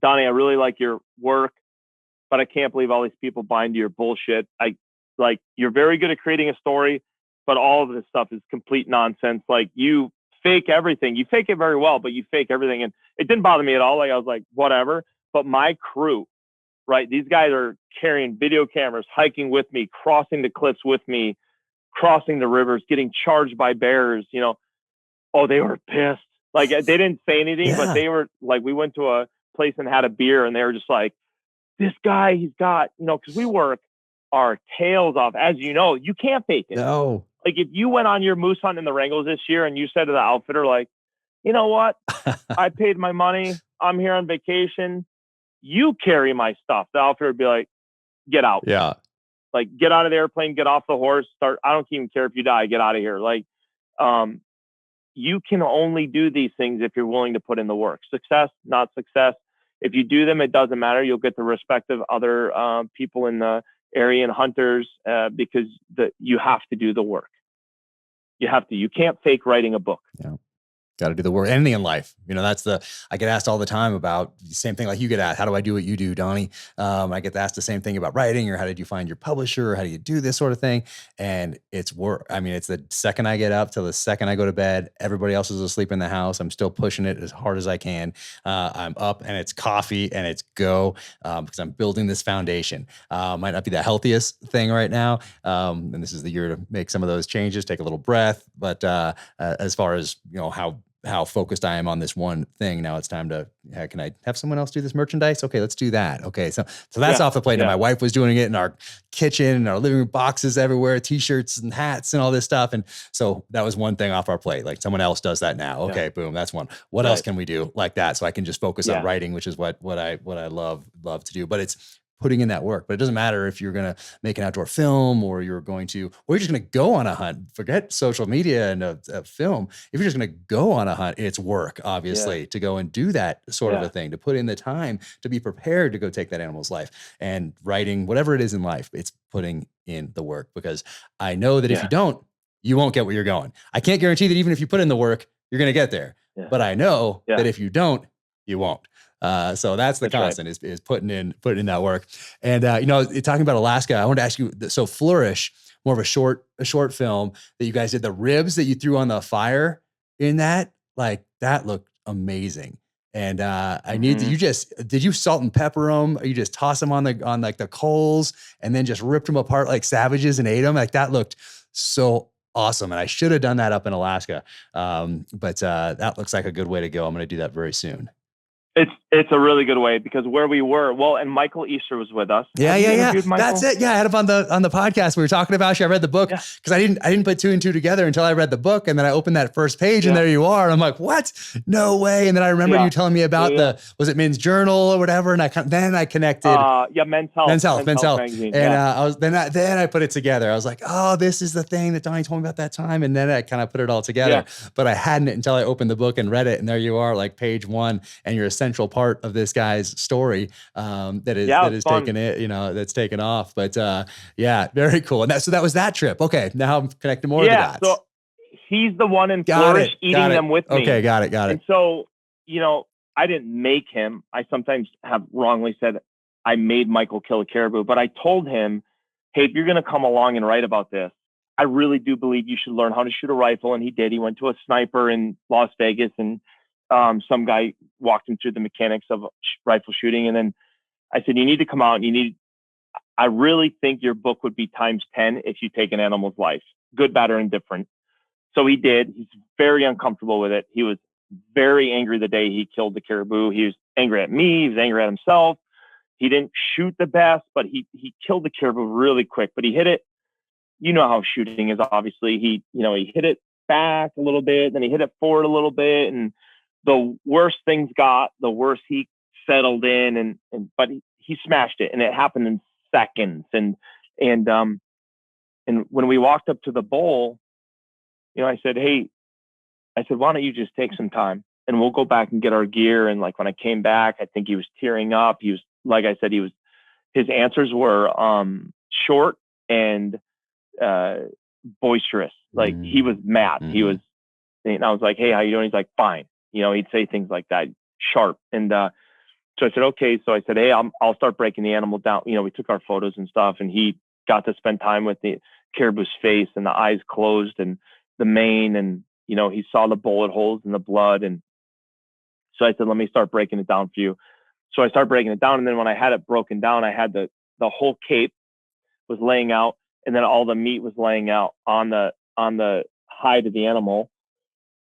B: Donnie, I really like your work, but I can't believe all these people buy into your bullshit. You're very good at creating a story, but all of this stuff is complete nonsense. Like, you fake everything. You fake it very well, but you fake everything. And it didn't bother me at all. Like I was like, whatever. But my crew, right? These guys are carrying video cameras, hiking with me, crossing the cliffs with me, crossing the rivers, getting charged by bears, you know. Oh, they were pissed. Like they didn't say anything, but they were like, we went to a place and had a beer and they were just like, this guy, he's got, you know, because we work our tails off. As you know, you can't fake it.
A: No.
B: Like if you went on your moose hunt in the Wranglers this year and you said to the outfitter, like, you know what? I paid my money. I'm here on vacation. You carry my stuff. The outfitter would be like, get out.
A: Yeah.
B: Like get out of the airplane, get off the horse, start. I don't even care if you die, get out of here. Like, you can only do these things if you're willing to put in the work. Success, not success. If you do them, it doesn't matter. You'll get the respect of other people in the area and hunters because you have to do the work. You have to. You can't fake writing a book.
A: Yeah. Got to do the work. Anything in life, you know, I get asked all the time about the same thing like you get asked, how do I do what you do, Donnie? I get asked the same thing about writing or how did you find your publisher or how do you do this sort of thing? And it's work. I mean, it's the second I get up till the second I go to bed, everybody else is asleep in the house. I'm still pushing it as hard as I can. I'm up and it's coffee and it's go because I'm building this foundation. Might not be the healthiest thing right now. And this is the year to make some of those changes, take a little breath. But as far as, you know, how focused I am on this one thing. Now it's time to, can I have someone else do this merchandise? Okay, let's do that. Okay. So that's off the plate. And my wife was doing it in our kitchen and our living room, boxes everywhere, t-shirts and hats and all this stuff. And so that was one thing off our plate. Like someone else does that now. Okay, boom. That's one. What else can we do like that? So I can just focus on writing, which is what I love to do. But it's putting in that work. But it doesn't matter if you're going to make an outdoor film or you're just going to go on a hunt. Forget social media and a film. If you're just going to go on a hunt, it's work, obviously, to go and do that sort of a thing, to put in the time, to be prepared to go take that animal's life. And writing, whatever it is in life, it's putting in the work because I know that if you don't, you won't get where you're going. I can't guarantee that even if you put in the work, you're going to get there. Yeah. But I know that if you don't, you won't. So that's the constant is putting in that work. And, you know, talking about Alaska, I wanted to ask you, so Flourish, more of a short film that you guys did, the ribs that you threw on the fire in that, like that looked amazing. And, I need to, did you salt and pepper them? Or you just toss them on like the coals and then just ripped them apart like savages and ate them? Like that looked so awesome. And I should have done that up in Alaska. But that looks like a good way to go. I'm going to do that very soon.
B: It's a really good way because where we were, well, and Michael Easter was with us.
A: Yeah. That's it. Yeah, I had him on the podcast. We were talking about you. I read the book because I didn't put two and two together until I read the book, and then I opened that first page, and there you are. And I'm like, what? No way. And then I remember you telling me about was it Men's Journal or whatever, and then I connected.
B: Men's Health.
A: Magazine, and then I put it together. I was like, oh, this is the thing that Donnie told me about that time, and then I kind of put it all together. But I hadn't until I opened the book and read it, and there you are, like page 1, and you're a central part of this guy's story that is taking it, you know, that's taken off. But very cool. And so that was that trip. Okay, now I'm connecting more of the dots. So
B: he's the one in Flourish eating them with me.
A: Okay, got it.
B: And so, you know, I didn't make him. I sometimes have wrongly said I made Michael kill a caribou, but I told him, hey, if you're going to come along and write about this, I really do believe you should learn how to shoot a rifle. And he did. He went to a sniper in Las Vegas, and some guy walked him through the mechanics of rifle shooting. And then I said, you need to come out and I really think your book would be times 10 if you take an animal's life, good, bad, or indifferent. So he did. He's very uncomfortable with it. He was very angry the day he killed the caribou. He was angry at me. He was angry at himself. He didn't shoot the best, but he killed the caribou really quick, but he hit it. You know how shooting is, obviously. He hit it back a little bit, then he hit it forward a little bit, and the worse things got, the worse he settled in, but he smashed it, and it happened in seconds. And when we walked up to the bowl, you know, I said, why don't you just take some time and we'll go back and get our gear. And like when I came back, I think he was tearing up. He was, like I said, his answers were short and boisterous. Like he was mad. He was, and I was like, hey, how you doing? He's like, fine. You know, he'd say things like that, sharp. And so I said, okay. So I said, hey, I'll start breaking the animal down. You know, we took our photos and stuff, and he got to spend time with the caribou's face and the eyes closed and the mane. And, he saw the bullet holes in the blood. And so I said, let me start breaking it down for you. So I started breaking it down. And then when I had it broken down, I had the whole cape was laying out, and then all the meat was laying out on the hide of the animal.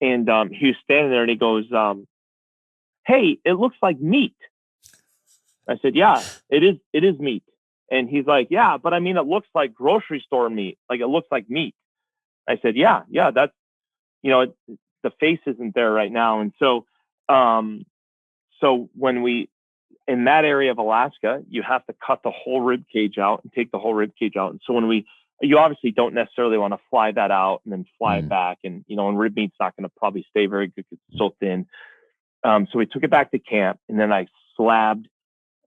B: And he was standing there and he goes, hey, it looks like meat. I said, yeah, it is meat. And he's like, yeah, but I mean, it looks like grocery store meat. Like, it looks like meat. I said, yeah, that's, the face isn't there right now. And so, so when in that area of Alaska, you have to cut the whole rib cage out and take the whole rib cage out. And so you obviously don't necessarily want to fly that out and then fly it back. And, and rib meat's not going to probably stay very good because it's so thin. So we took it back to camp, and then I slabbed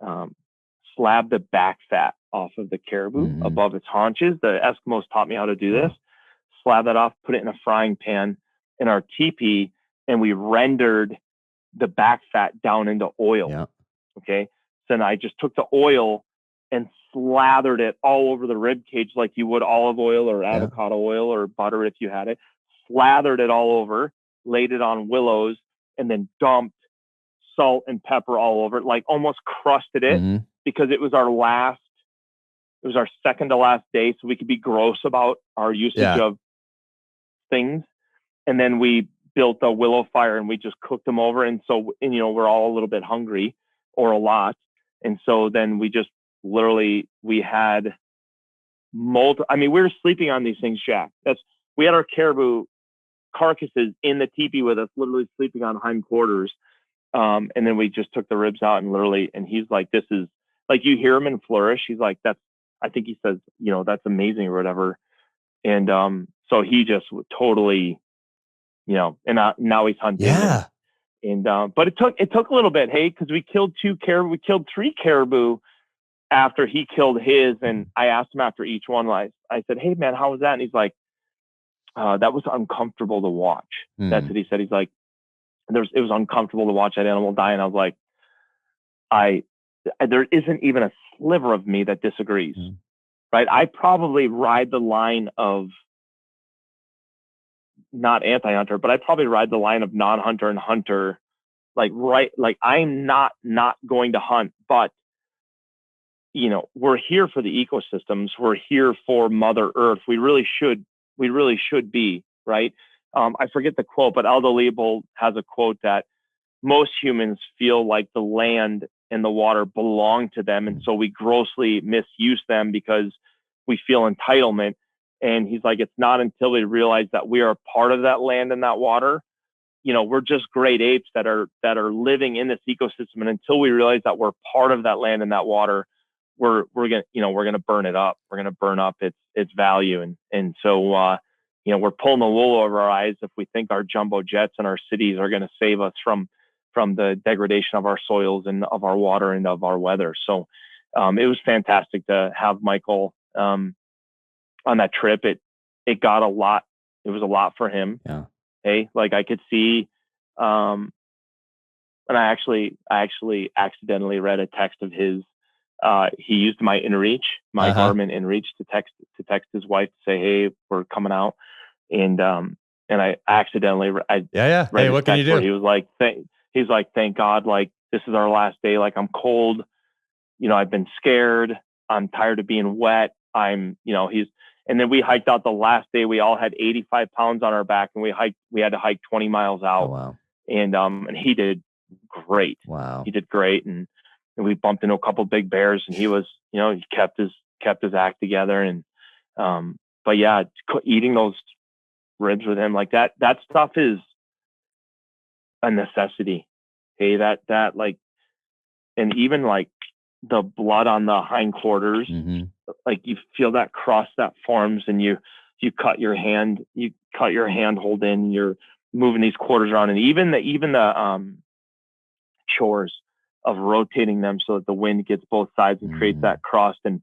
B: the back fat off of the caribou above its haunches. The Eskimos taught me how to do this. Slab that off, put it in a frying pan in our teepee, and we rendered the back fat down into oil.
A: Yeah.
B: Okay. So then I just took the oil and slathered it all over the rib cage like you would olive oil or avocado oil or butter if you had it. Slathered it all over, laid it on willows, and then dumped salt and pepper all over it, like almost crusted it because it was our second to last day. So we could be gross about our usage of things. And then we built a willow fire and we just cooked them over. And so, we're all a little bit hungry, or a lot. And so then we just we had we were sleeping on these things, Jack. We had our caribou carcasses in the teepee with us, literally sleeping on hindquarters. And then we just took the ribs out and he's like, this is like, you hear him and flourish. He's like, I think he says, that's amazing or whatever. And, so he just totally, and now he's hunting.
A: Yeah.
B: And, but it took a little bit. Hey, cause we killed 3 caribou after he killed his. And I asked him after each one, I said, hey man, how was that? And he's like, that was uncomfortable to watch. That's what he said. He's like, it was uncomfortable to watch that animal die. And I was like, there isn't even a sliver of me that disagrees, right? I probably ride the line of not anti-hunter, but I probably ride the line of non-hunter and hunter. Like I'm not going to hunt, but we're here for the ecosystems. We're here for Mother Earth. We really should be, right? I forget the quote, but Aldo Leopold has a quote that most humans feel like the land and the water belong to them. And so we grossly misuse them because we feel entitlement. And he's like, it's not until we realize that we are a part of that land and that water. We're just great apes that are living in this ecosystem. And until we realize that we're part of that land and that water, we're going to burn it up. We're going to burn up its value. And so, we're pulling the wool over our eyes if we think our jumbo jets and our cities are going to save us from the degradation of our soils and of our water and of our weather. So it was fantastic to have Michael on that trip. It got a lot. It was a lot for him.
A: Yeah.
B: Hey, like I could see, and I actually accidentally read a text of his. He used my InReach, my Garmin InReach to text his wife to say, hey, we're coming out. And I accidentally,
A: Hey, what can you do?
B: He was like, thank God, like this is our last day. Like I'm cold, I've been scared. I'm tired of being wet. And then we hiked out the last day. We all had 85 pounds on our back, and we had to hike 20 miles out.
A: Oh, wow.
B: And he did great.
A: Wow.
B: He did great. And we bumped into a couple of big bears, and he was, he kept his act together. And, but yeah, eating those ribs with him like that stuff is a necessity. Hey, that like, and even like the blood on the hindquarters, like you feel that cross that forms, and you cut your hand hold in, you're moving these quarters around, and even the chores of rotating them so that the wind gets both sides and creates that cross, and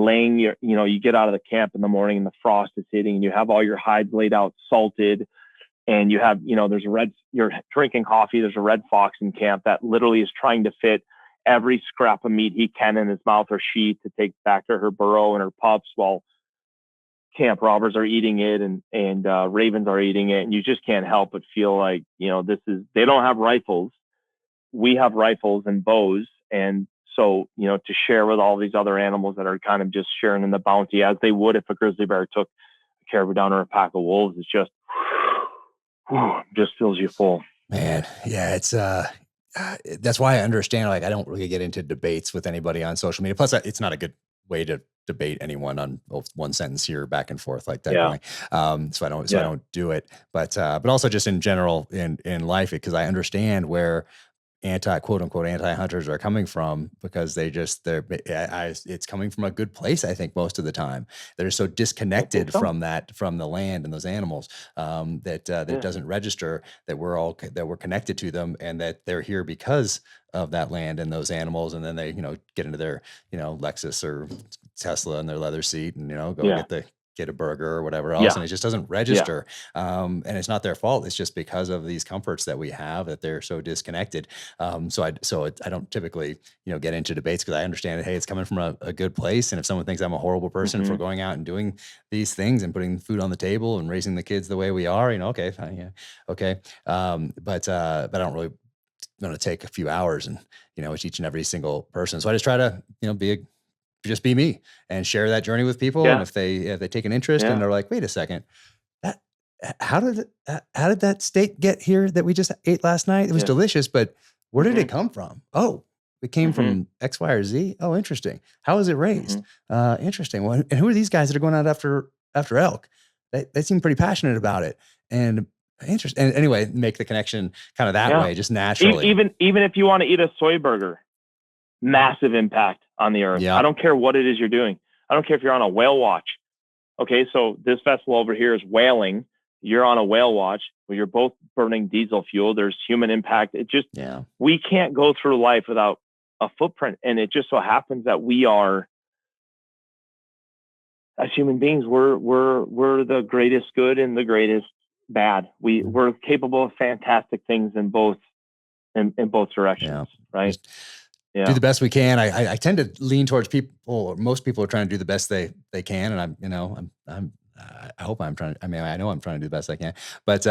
B: laying you get out of the camp in the morning and the frost is hitting, and you have all your hides laid out salted, and you have, you're drinking coffee. There's a red fox in camp that literally is trying to fit every scrap of meat he can in his mouth or she to take back to her burrow and her pups, while camp robbers are eating it, and ravens are eating it, and you just can't help but feel like, they don't have rifles. We have rifles and bows, and so, to share with all these other animals that are kind of just sharing in the bounty as they would if a grizzly bear took a caribou down or a pack of wolves, it's just fills you full.
A: Man, yeah, it's that's why I understand. Like, I don't really get into debates with anybody on social media. Plus, it's not a good way to debate anyone on one sentence here, back and forth like that. Yeah. So I don't do it. But also just in general in life, because I understand where quote unquote anti-hunters are coming from, because it's coming from a good place. I think most of the time they're so disconnected from the land and those animals, that it doesn't register that we're connected to them, and that they're here because of that land and those animals. And then they, get into their, Lexus or Tesla in their leather seat and, get a burger or whatever else. And it just doesn't register. And it's not their fault. It's just because of these comforts that we have that they're so disconnected. So I don't typically, get into debates, because I understand that, hey, it's coming from a good place. And if someone thinks I'm a horrible person for going out and doing these things and putting food on the table and raising the kids the way we are, okay, fine, yeah, okay. But I don't really want to take a few hours and, it's each and every single person. So I just try to, just be me and share that journey with people. And if they take an interest and they're like, wait a second, how did that steak get here that we just ate last night? It was delicious, but where did it come from? Oh, it came from X, Y, or Z. Oh, interesting. How was it raised? Interesting. Well, and who are these guys that are going out after elk? They seem pretty passionate about it. And interesting. And anyway, make the connection kind of that way, just naturally.
B: Even if you want to eat a soy burger, massive impact on the earth. Yeah. I don't care what it is you're doing. I don't care if you're on a whale watch. Okay, so this vessel over here is whaling. You're on a whale watch where you're both burning diesel fuel. There's human impact. We can't go through life without a footprint. And it just so happens that we are, as human beings, we're the greatest good and the greatest bad. We're capable of fantastic things in both directions, right?
A: Do the best we can. I tend to lean towards people, or most people are trying to do the best they can. And I hope I'm trying. I know I'm trying to do the best I can, but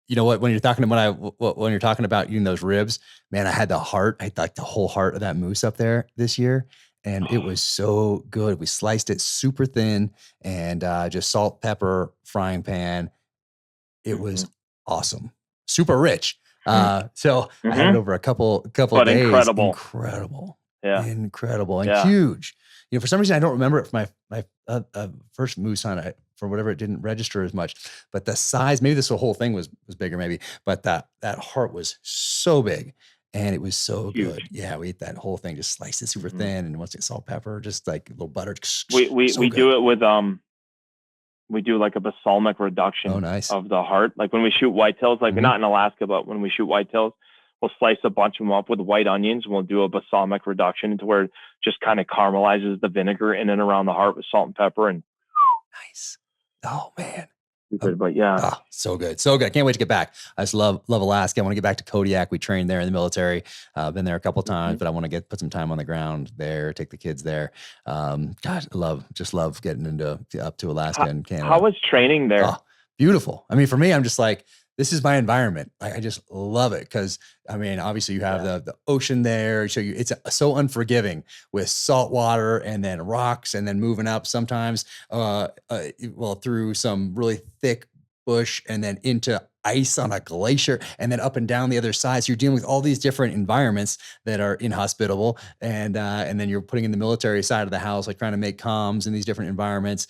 A: when you're talking about eating those ribs, man, I had like the whole heart of that moose up there this year. And it was so good. We sliced it super thin and just salt, pepper, frying pan. It was awesome. Super rich. So I had it over a couple of days. Incredible. Yeah. Incredible. And huge. For some reason, I don't remember it from my first moose hunt. For whatever, it didn't register as much, but the size, maybe this whole thing was bigger maybe, but that heart was so big and it was so huge. Good. Yeah. We ate that whole thing, just sliced it super thin. And once it salt, pepper, just like a little butter.
B: We do it with, we do like a balsamic reduction of the heart. Like when we shoot whitetails, like not in Alaska, but when we shoot whitetails, we'll slice a bunch of them up with white onions. And we'll do a balsamic reduction into where it just kind of caramelizes the vinegar in and around the heart with salt and pepper. And
A: nice. Oh man.
B: But yeah.
A: So good. So good. I can't wait to get back. I just love Alaska. I want to get back to Kodiak. We trained there in the military. Been there a couple of times, but I want to put some time on the ground there, take the kids there. Gosh, just love getting up to Alaska and Canada.
B: How was training there?
A: Beautiful. For me, I'm just like, this is my environment. I just love it because, obviously you have the ocean there. So it's so unforgiving with salt water and then rocks and then moving up sometimes, through some really thick bush and then into ice on a glacier and then up and down the other side. So you're dealing with all these different environments that are inhospitable. And then you're putting in the military side of the house, like trying to make comms in these different environments,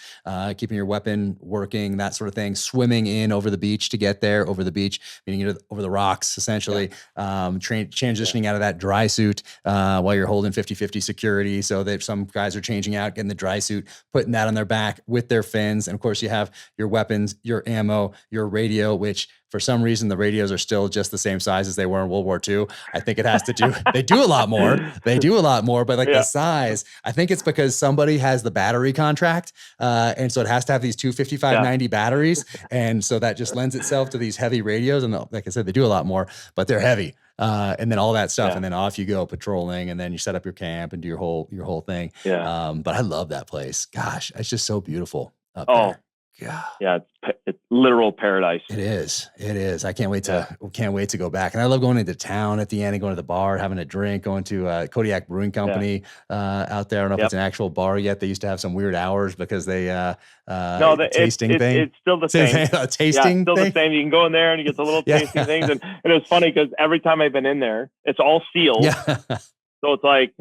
A: keeping your weapon working, that sort of thing, swimming in over the beach to get there, over the beach, meaning over the rocks, essentially, transitioning out of that dry suit while you're holding 50-50 security. So that some guys are changing out, getting the dry suit, putting that on their back with their fins. And of course you have your weapons, your ammo, your radio, which for some reason, the radios are still just the same size as they were in World War II. I think it has to do, they do a lot more, but the size, I think it's because somebody has the battery contract. And so it has to have these two 5590 batteries. And so that just lends itself to these heavy radios. And like I said, they do a lot more, but they're heavy. And then all that stuff. And then off you go patrolling and then you set up your camp and do your whole thing. But I love that place. Gosh, it's just so beautiful. up there.
B: Yeah, it's literal paradise.
A: It is. I can't wait to go back. And I love going into town at the end and going to the bar, having a drink, going to Kodiak Brewing Company out there. I don't know if it's an actual bar yet. They used to have some weird hours because they tasting thing.
B: It's still the same.
A: Tasting
B: still
A: thing?
B: The same. You can go in there and you get the little tasting things. And it's funny because every time I've been in there, it's all sealed.
A: Yeah.
B: So it's like,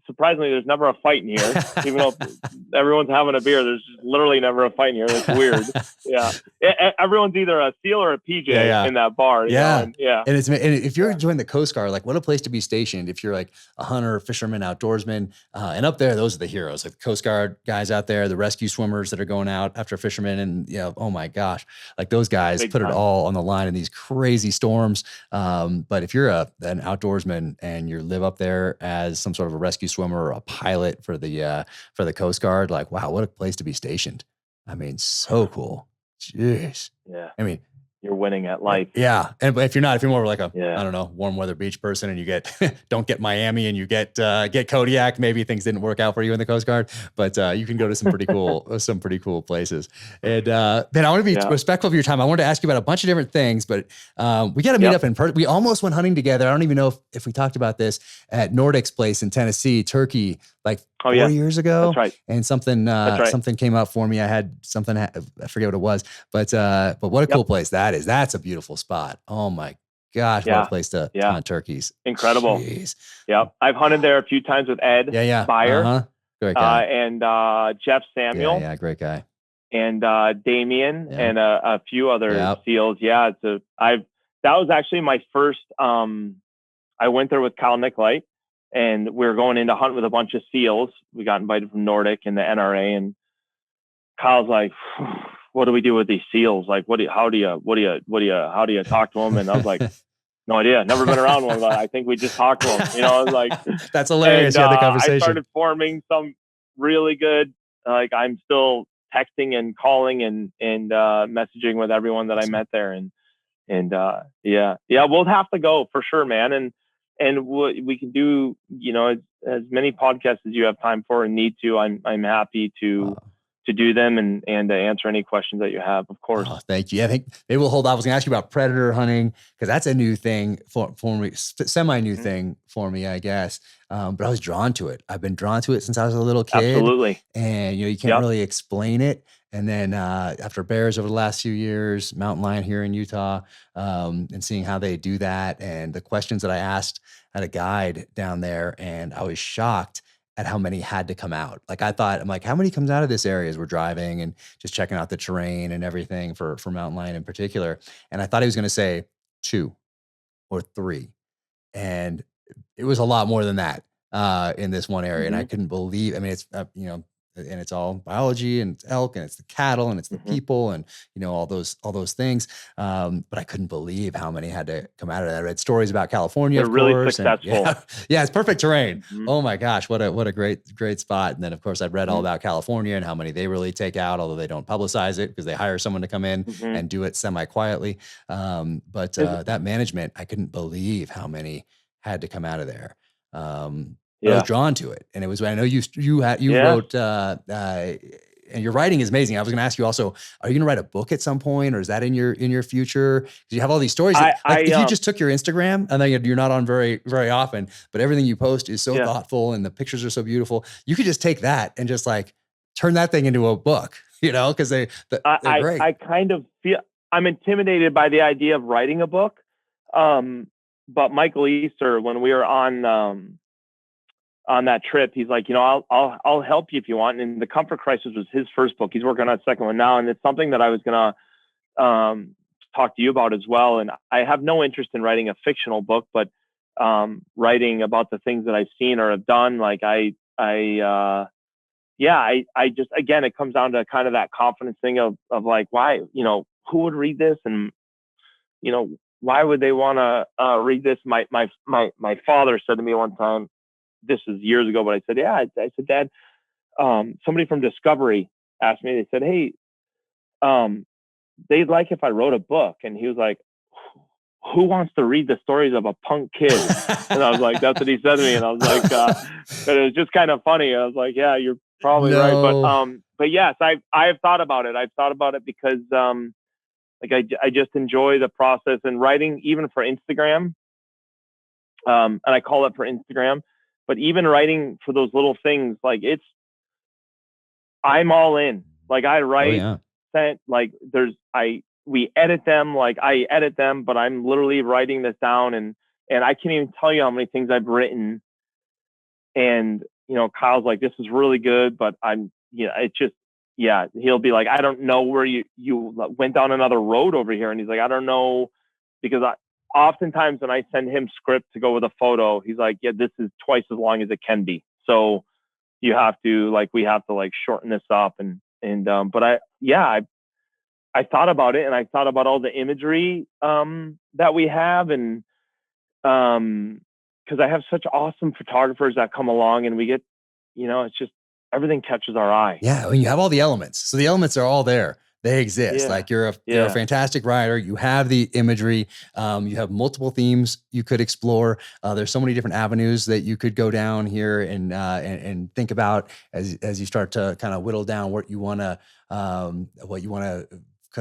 B: surprisingly, there's never a fight in here. Even though everyone's having a beer, there's literally never a fight in here. It's weird. Yeah. Everyone's either a SEAL or a PJ in that bar.
A: Yeah.
B: You know?
A: And if you're joining the Coast Guard, like what a place to be stationed. If you're like a hunter, fisherman, outdoorsman, and up there, those are the heroes, like the Coast Guard guys out there, the rescue swimmers that are going out after fishermen. And, oh my gosh, like those guys it all on the line in these crazy storms. But if you're an outdoorsman and you live up there as some sort of a rescue swimmer or a pilot for the Coast Guard, like, wow, what a place to be stationed. I mean, so cool. Jeez.
B: Yeah.
A: I mean,
B: you're winning at life.
A: Yeah. And if you're more like I don't know, warm weather beach person and you don't get Miami and you get Kodiak, maybe things didn't work out for you in the Coast Guard, but you can go to some pretty cool places. And Ben, I want to be respectful of your time. I wanted to ask you about a bunch of different things, but we got to meet up in person. We almost went hunting together. I don't even know if we talked about this at Nordic's place in Tennessee, Turkey, like 4 years ago.
B: That's right.
A: And something came up for me. I had something, I forget what it was, but what a cool place that is. That's a beautiful spot. Oh my gosh, what a place to hunt turkeys.
B: Incredible.
A: Jeez.
B: Yep. I've hunted there a few times with Ed Beyer,
A: great guy.
B: and Jeff Samuel.
A: Yeah, great guy.
B: And Damien and a few other SEALs. Yeah, that was actually my first. I went there with Kyle Nicolite, and we were going in to hunt with a bunch of SEALs. We got invited from Nordic and the NRA, and Kyle's like, what do we do with these SEALs? Like, how do you talk to them? And I was like, no idea. Never been around one. I think we just talked to them. I was like,
A: that's hilarious. The conversation.
B: I started forming some really good, like I'm still texting and calling and messaging with everyone that I met there. And we'll have to go for sure, man. And we can do, as many podcasts as you have time for and need to. I'm happy to do them and to answer any questions that you have, of course.
A: Oh, thank you. I think maybe we'll hold off. I was going to ask you about predator hunting because that's a new thing for me, semi-new thing for me, I guess. But I was drawn to it. I've been drawn to it since I was a little kid.
B: Absolutely.
A: And you can't really explain it. And then after bears over the last few years, mountain lion here in Utah, and seeing how they do that and the questions that I asked at a guide down there, and I was shocked at how many had to come out. Like I'm like, how many comes out of this area as we're driving and just checking out the terrain and everything for mountain lion in particular. And I thought he was going to say 2 or 3. And it was a lot more than that in this one area. And I couldn't believe, it's, and it's all biology and it's elk and it's the cattle and it's the people and, all those things. But I couldn't believe how many had to come out of that. I read stories about California.
B: They're really successful.
A: Yeah, it's perfect terrain. Oh my gosh, what a great spot. And then of course I've read all about California and how many they really take out, although they don't publicize it because they hire someone to come in and do it semi-quietly. But that management, I couldn't believe how many had to come out of there. I was drawn to it. And it was, I know you wrote, and your writing is amazing. I was going to ask you also, are you going to write a book at some point or is that in your future? Because you have all these stories. If you just took your Instagram, and then you're not on very, very often, but everything you post is so thoughtful and the pictures are so beautiful. You could just take that and just like turn that thing into a book, because they're great.
B: I kind of feel I'm intimidated by the idea of writing a book. But Michael Easter, when we were on that trip, he's like, I'll help you if you want. And The Comfort Crisis was his first book. He's working on a second one now. And it's something that I was going to talk to you about as well. And I have no interest in writing a fictional book, but writing about the things that I've seen or have done. Like I just, again, it comes down to kind of that confidence thing of like, why, who would read this? And, why would they want to read this? My father said to me one time, this is years ago, but I said, I said, Dad, somebody from Discovery asked me, they said, hey, they'd like if I wrote a book. And he was like, who wants to read the stories of a punk kid? And I was like, that's what he said to me. And I was like, but it was just kind of funny. I was like, yeah, Probably right.
A: No.
B: But yes, I've thought about it. I've thought about it because, like I just enjoy the process and writing even for Instagram. And I call it for Instagram, but even writing for those little things, like I'm all in. Like I
A: Oh
B: write,
A: yeah.
B: like we edit them, like I edit them, but I'm literally writing this down and I can't even tell you how many things I've written. And, Kyle's like, this is really good, but it's just, yeah, he'll be like, I don't know where you went down another road over here. And he's like, I don't know, because oftentimes when I send him script to go with a photo, he's like, yeah, this is twice as long as it can be. So we have to shorten this up but I thought about it and I thought about all the imagery, that we have and, because I have such awesome photographers that come along and we get, it's just everything catches our eye.
A: Yeah, when you have all the elements. So the elements are all there. They exist.
B: Yeah.
A: Like you're a fantastic writer. You have the imagery. You have multiple themes you could explore. There's so many different avenues that you could go down here and think about as you start to kind of whittle down what you want to kind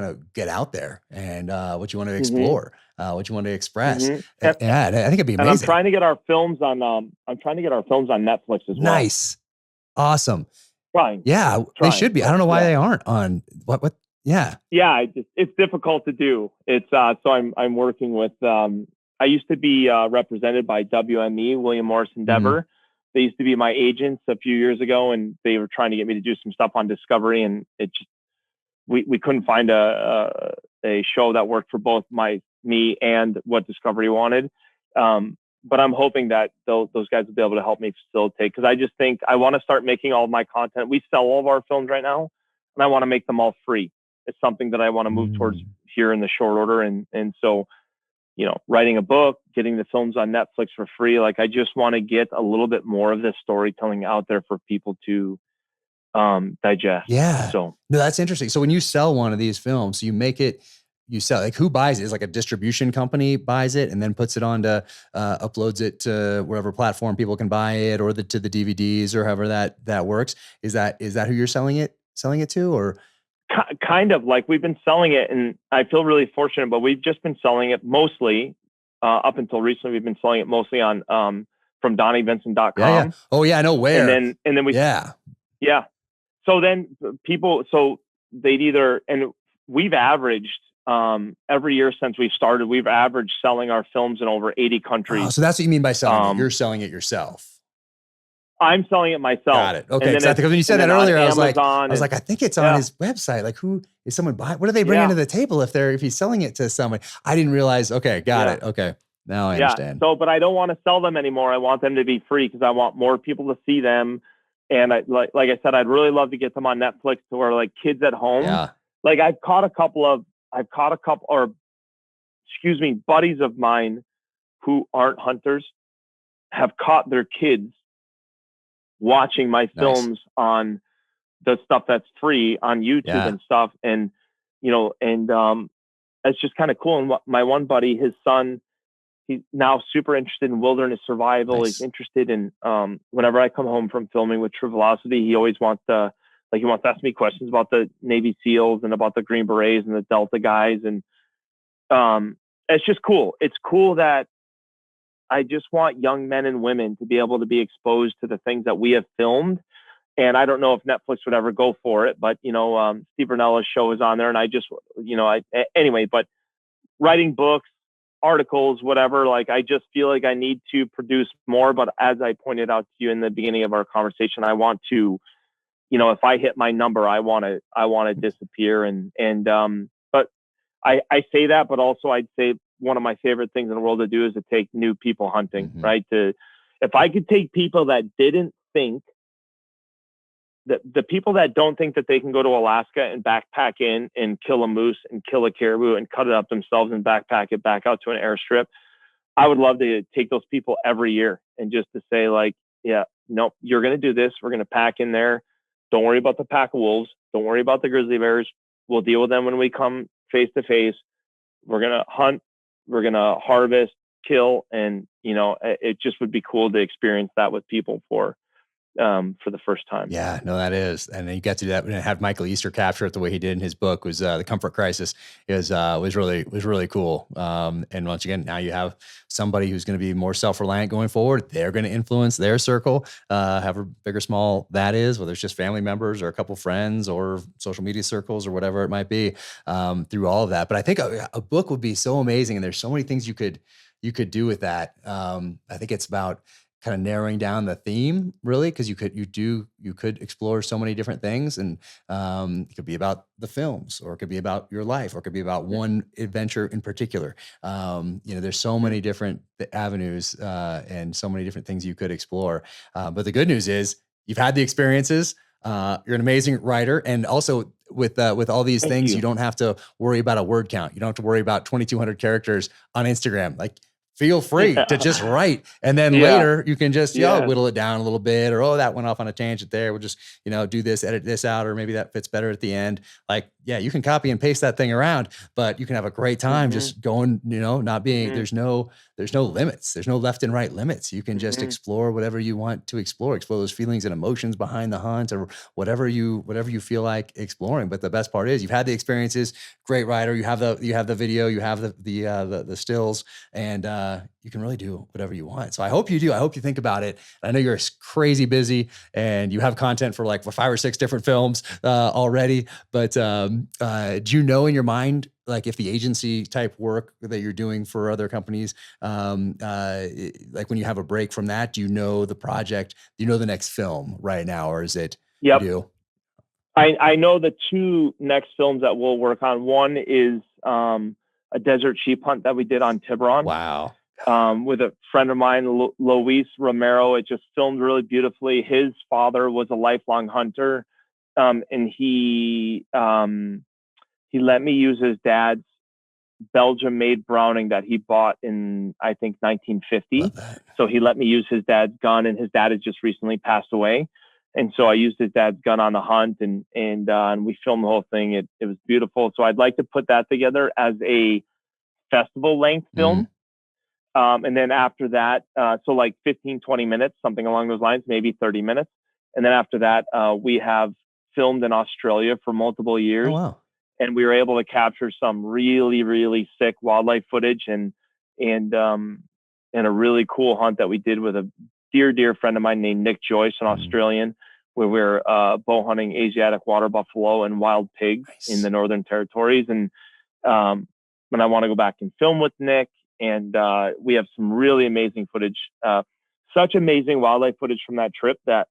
A: of get out there and what you want to explore, what you want to express. Yeah, I think it'd be amazing.
B: And I'm trying to get our films on Netflix as well.
A: Nice. Awesome.
B: Trying.
A: They should be. I don't know why they aren't on what. Yeah.
B: Yeah. It's difficult to do. It's so I'm working with, I used to be represented by WME, William Morris Endeavor. Mm-hmm. They used to be my agents a few years ago and they were trying to get me to do some stuff on Discovery. And it just, we couldn't find a show that worked for both me and what Discovery wanted. But I'm hoping that those guys will be able to help me facilitate because I just think I want to start making all of my content. We sell all of our films right now, and I want to make them all free. It's something that I want to move towards here in the short order. And so, writing a book, getting the films on Netflix for free. Like I just want to get a little bit more of this storytelling out there for people to digest.
A: Yeah.
B: So
A: no, that's interesting. So when you sell one of these films, you make it. You sell like who buys it? Is like a distribution company buys it and then puts it onto uploads it to wherever platform people can buy it or to the DVDs or however that works. Is that who you're selling it to or
B: kind of like we've been selling it and I feel really fortunate, but we've just been selling it mostly up until recently. We've been selling it mostly on from DonnieVincent.com.
A: Yeah. Oh yeah, I know where.
B: And then we yeah. So then they'd either and we've averaged every year since we started, we've averaged selling our films in over 80 countries.
A: Oh, so that's what you mean by selling it. You're selling it yourself.
B: I'm selling it myself.
A: Got it. Okay. Because when you said that earlier, I was like, I think it's on his website. Like who is someone buying? What do they bring into the table if he's selling it to someone? I didn't realize. Okay. Got it. Okay. Now I understand.
B: So, but I don't want to sell them anymore. I want them to be free because I want more people to see them. And like I said, I'd really love to get them on Netflix to where like kids at home.
A: Yeah.
B: Like I've caught a couple buddies of mine who aren't hunters have caught their kids watching my films on the stuff that's free on YouTube and stuff. And, it's just kind of cool. And my one buddy, his son, he's now super interested in wilderness survival. Nice. He's interested in, whenever I come home from filming with True Velocity, he always wants to ask me questions about the Navy SEALs and about the Green Berets and the Delta guys. And it's just cool. It's cool that I just want young men and women to be able to be exposed to the things that we have filmed. And I don't know if Netflix would ever go for it, but, Steve Bernella's show is on there. And I just, anyway, but writing books, articles, whatever, like I just feel like I need to produce more. But as I pointed out to you in the beginning of our conversation, I want to, if I hit my number, I want to disappear. But I say that, but also I'd say one of my favorite things in the world to do is to take new people hunting, right? If I could take people that didn't think the people that don't think that they can go to Alaska and backpack in and kill a moose and kill a caribou and cut it up themselves and backpack it back out to an airstrip, I would love to take those people every year and just to say like, yeah, nope, you're going to do this. We're going to pack in there. Don't worry about the pack of wolves. Don't worry about the grizzly bears. We'll deal with them when we come face to face. We're going to hunt. We're going to harvest, kill. And, it just would be cool to experience that with people for for the first time.
A: Yeah, no, that is, and then you got to do that and have Michael Easter capture it the way he did in his book was the Comfort Crisis was really cool. And once again, now you have somebody who's going to be more self-reliant going forward. They're going to influence their circle, however big or small that is, whether it's just family members or a couple friends or social media circles or whatever it might be, through all of that. But I think a book would be so amazing, and there's so many things you could do with that. I think it's about kind of narrowing down the theme really, because you could explore so many different things, and it could be about the films, or it could be about your life, or it could be about one adventure in particular. There's so many different avenues and so many different things you could explore. But the good news is you've had the experiences. You're an amazing writer, and also with all these things, you don't have to worry about a word count. You don't have to worry about 2,200 characters on Instagram. Like, feel free to just write. And then later you can just, whittle it down a little bit, or, oh, that went off on a tangent there. We'll just, do this, edit this out, or maybe that fits better at the end. Like, yeah, you can copy and paste that thing around, but you can have a great time just going, not being, there's no limits. There's no left and right limits. You can just explore whatever you want to explore those feelings and emotions behind the hunt, or whatever you feel like exploring. But the best part is you've had the experiences, great writer, you have the video, you have the stills, and you can really do whatever you want. So I hope you do. I hope you think about it. I know you're crazy busy and you have content for like 5 or 6 different films already, but do you know in your mind, like, if the agency type work that you're doing for other companies, like when you have a break from that, do you know the project, do you know the next film right now, or is it?
B: Yep.
A: You do?
B: I know the 2 next films that we'll work on. One is a desert sheep hunt that we did on Tiburon.
A: Wow.
B: With a friend of mine, Luis Romero. It just filmed really beautifully. His father was a lifelong hunter, and he let me use his dad's Belgium-made Browning that he bought in, I think, 1950. So he let me use his dad's gun, and his dad had just recently passed away. And so I used his dad's gun on the hunt, and we filmed the whole thing. It was beautiful. So I'd like to put that together as a festival length film. And then after that, so like 15, 20 minutes, something along those lines, maybe 30 minutes. And then after that, we have filmed in Australia for multiple years.
A: Oh, wow.
B: And we were able to capture some really, really sick wildlife footage and a really cool hunt that we did with a dear friend of mine named Nick Joyce, an Australian, where we're bow hunting Asiatic water buffalo and wild pigs in the Northern Territories. And when I want to go back and film with Nick, and we have some really amazing footage, such amazing wildlife footage from that trip that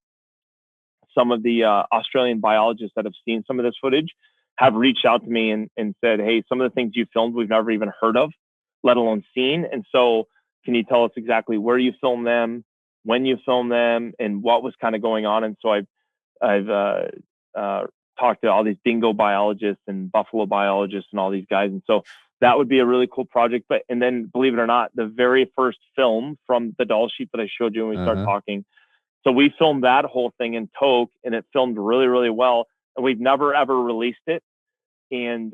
B: some of the Australian biologists that have seen some of this footage have reached out to me and said, hey, some of the things you filmed we've never even heard of, let alone seen. And so can you tell us exactly where you filmed them, when you filmed them, and what was kind of going on? And so I've talked to all these dingo biologists and buffalo biologists and all these guys. And so that would be a really cool project. And then, believe it or not, the very first film from the doll sheep that I showed you when we started talking. So we filmed that whole thing in Toke, and it filmed really, really well. And we've never, ever released it. And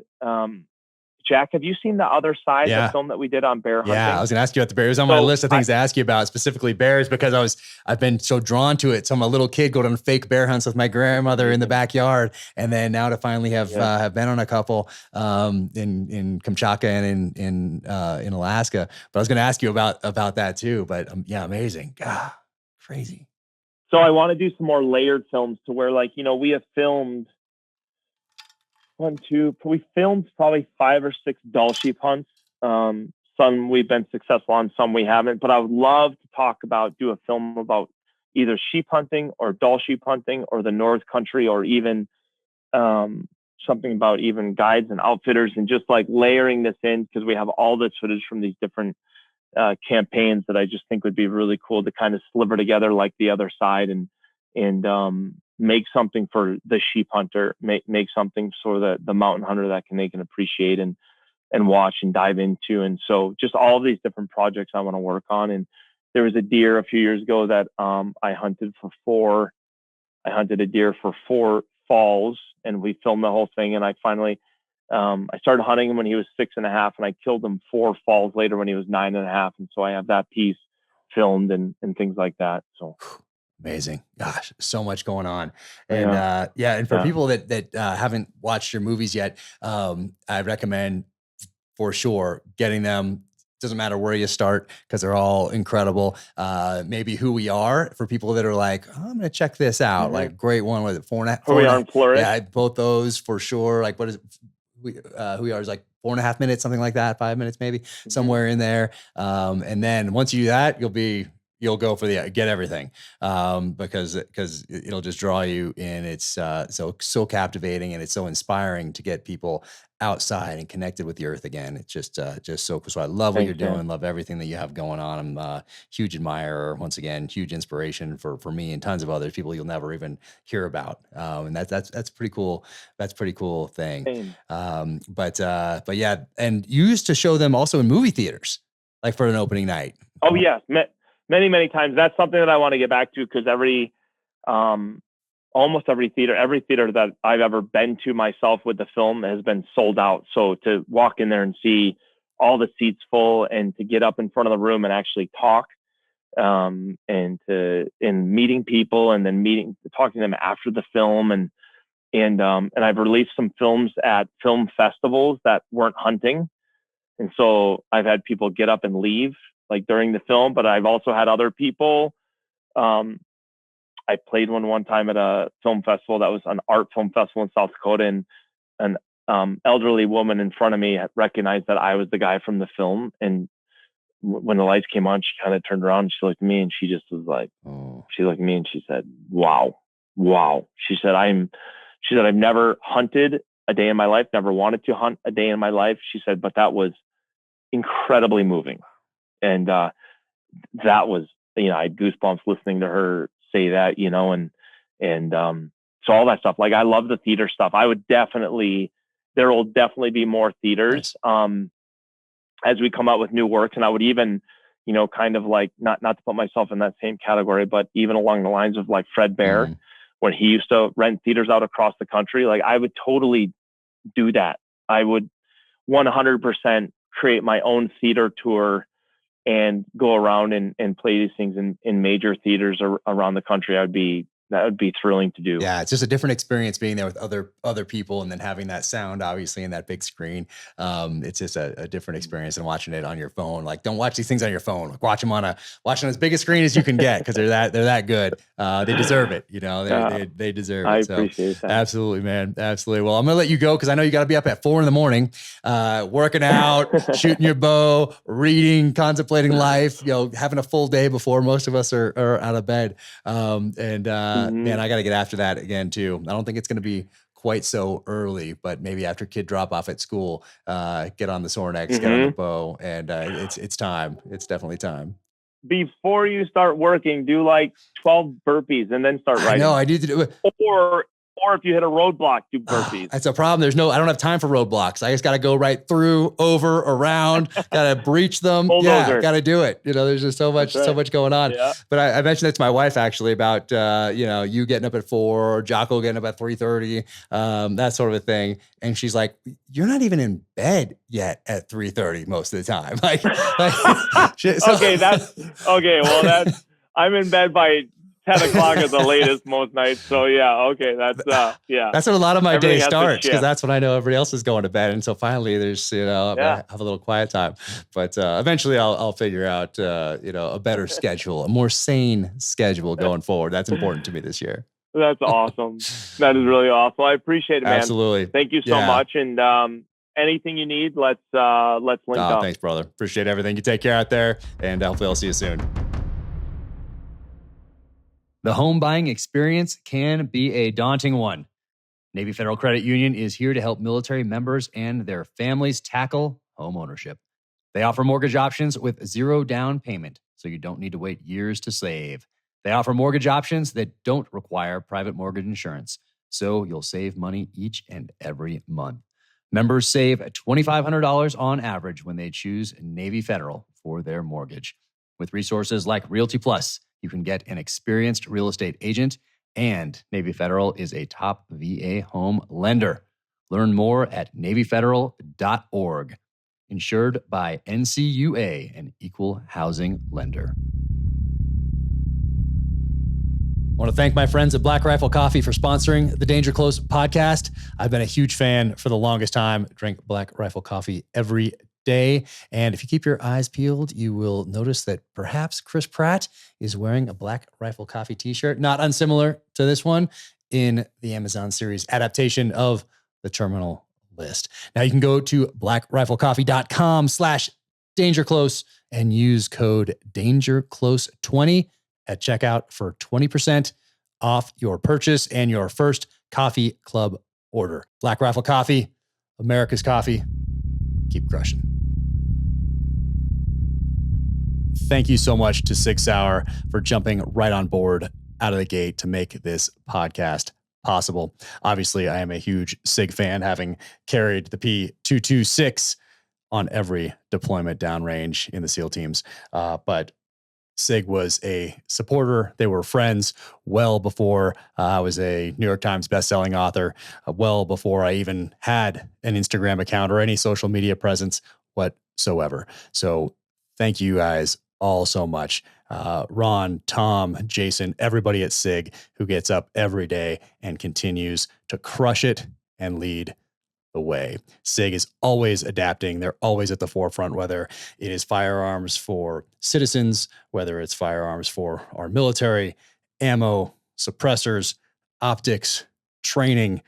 B: Jack, have you seen the other side, the film that we did on bear hunting?
A: Yeah, I was gonna ask you about the bears. It was on my list of things to ask you about, specifically bears, because I've been so drawn to it. So I'm a little kid going on fake bear hunts with my grandmother in the backyard, and then now to finally have been on a couple in Kamchatka and in Alaska. But I was gonna ask you about that too. But yeah, amazing, crazy.
B: So I want to do some more layered films to where, like, we have filmed we filmed probably 5 or 6 doll sheep hunts. Some we've been successful on, some we haven't. But I would love to do a film about either sheep hunting or doll sheep hunting or the North Country, or even something about even guides and outfitters, and just like layering this in, because we have all this footage from these different campaigns that I just think would be really cool to kind of sliver together like the other side, and make something for the sheep hunter, make something for the mountain hunter that they can appreciate and watch and dive into. And so just all of these different projects I want to work on. And there was a deer a few years ago that I hunted a deer for 4 falls, and we filmed the whole thing. And I finally I started hunting him when he was 6.5, and I killed him 4 falls later when he was 9.5. And so I have that piece filmed and things like that. So
A: Amazing. Gosh, so much going on. And and for people that haven't watched your movies yet, I recommend for sure getting them. Doesn't matter where you start because they're all incredible. Maybe Who We Are for people that are like, oh, I'm gonna check this out. Like great one with it, 4.5.
B: Who We Are and Flourish.
A: Yeah, both those for sure. Like what is it? Who We Are is like 4.5 minutes, something like that, 5 minutes maybe, somewhere in there. And then once you do that, you'll go for the get everything because it'll just draw you in. It's so captivating and it's so inspiring to get people outside and connected with the earth again. It's just so cool. So I love what you're doing. Love everything that you have going on. I'm a huge admirer. Once again, huge inspiration for me and tons of other people you'll never even hear about. And that's pretty cool. That's a pretty cool thing. But yeah, and you used to show them also in movie theaters, like for an opening night.
B: Oh yes, many times. That's something that I want to get back to because almost every theater that I've ever been to myself with the film has been sold out. So to walk in there and see all the seats full and to get up in front of the room and actually talk, and meeting people and then talking to them after the film and I've released some films at film festivals that weren't hunting. And so I've had people get up and leave like during the film, but I've also had other people, I played one time at a film festival that was an art film festival in South Dakota, and an elderly woman in front of me recognized that I was the guy from the film. And when the lights came on, she kind of turned around and she looked at me and she just was like, she looked at me and she said, wow. She said, I've never hunted a day in my life, never wanted to hunt a day in my life. She said, but that was incredibly moving. And that was, I had goosebumps listening to her say that, so all that stuff, like I love the theater stuff. There will definitely be more theaters as we come out with new works. And I would even, kind of like not to put myself in that same category, but even along the lines of like Fred Bear, when he used to rent theaters out across the country, like I would totally do that. I would 100% create my own theater tour and go around and play these things in major theaters around the country. That would be thrilling to do.
A: Yeah, it's just a different experience being there with other people and then having that sound, obviously, in that big screen. It's just a different experience than watching it on your phone. Like, don't watch these things on your phone. Like, watch them on as big a screen as you can get because they're that good. They deserve it. They deserve it.
B: I appreciate that.
A: Absolutely, man. Absolutely. Well, I'm gonna let you go because I know you got to be up at 4 a.m, working out, shooting your bow, reading, contemplating life. Having a full day before most of us are out of bed. Man, I got to get after that again too. I don't think it's going to be quite so early, but maybe after kid drop off at school, get on the Sorinex, get on the bow, and it's time. It's definitely time.
B: Before you start working, do like 12 burpees and then start writing.
A: No, I need to do it.
B: Or if you hit a roadblock, do burpees.
A: That's a problem. I don't have time for roadblocks. I just got to go right through, over, around, got to breach them.
B: Bulldozer.
A: Yeah, got to do it. There's just so much going on. Yeah. But I mentioned that to my wife actually about, you getting up at 4, Jocko getting up at 3:30, that sort of a thing. And she's like, you're not even in bed yet at 3:30 most of the time.
B: Okay. Well, I'm in bed by 10 o'clock at the latest most nights. So yeah, okay, that's
A: That's when a lot of my day starts because that's when I know everybody else is going to bed, and so finally there's I have a little quiet time. But eventually I'll figure out a better schedule, a more sane schedule going forward. That's important to me this year.
B: That's awesome. That is really awesome. I appreciate it, man.
A: Absolutely.
B: Thank you so much. And anything you need, let's link up.
A: Thanks, brother. Appreciate everything. You take care out there, and hopefully I'll see you soon. The home buying experience can be a daunting one. Navy Federal Credit Union is here to help military members and their families tackle home ownership. They offer mortgage options with 0 down payment, so you don't need to wait years to save. They offer mortgage options that don't require private mortgage insurance, so you'll save money each and every month. Members save $2,500 on average when they choose Navy Federal for their mortgage. With resources like Realty Plus, you can get an experienced real estate agent, and Navy Federal is a top VA home lender. Learn more at NavyFederal.org. Insured by NCUA, an equal housing lender. I want to thank my friends at Black Rifle Coffee for sponsoring the Danger Close podcast. I've been a huge fan for the longest time. Drink Black Rifle Coffee every day. And if you keep your eyes peeled, you will notice that perhaps Chris Pratt is wearing a Black Rifle Coffee t-shirt, not unsimilar to this one, in the Amazon series adaptation of The Terminal List. Now you can go to blackriflecoffee.com/dangerclose and use code DangerClose20 at checkout for 20% off your purchase and your first coffee club order. Black Rifle Coffee, America's coffee. Keep crushing. Thank you so much to SIG Sauer for jumping right on board out of the gate to make this podcast possible. Obviously, I am a huge SIG fan, having carried the P226 on every deployment downrange in the SEAL teams. But SIG was a supporter. They were friends well before I was a New York Times bestselling author, well before I even had an Instagram account or any social media presence whatsoever. So thank you guys all so much. Ron, Tom, Jason, everybody at SIG who gets up every day and continues to crush it and lead the way. SIG is always adapting. They're always at the forefront, whether it is firearms for citizens, whether it's firearms for our military, ammo, suppressors, optics, training,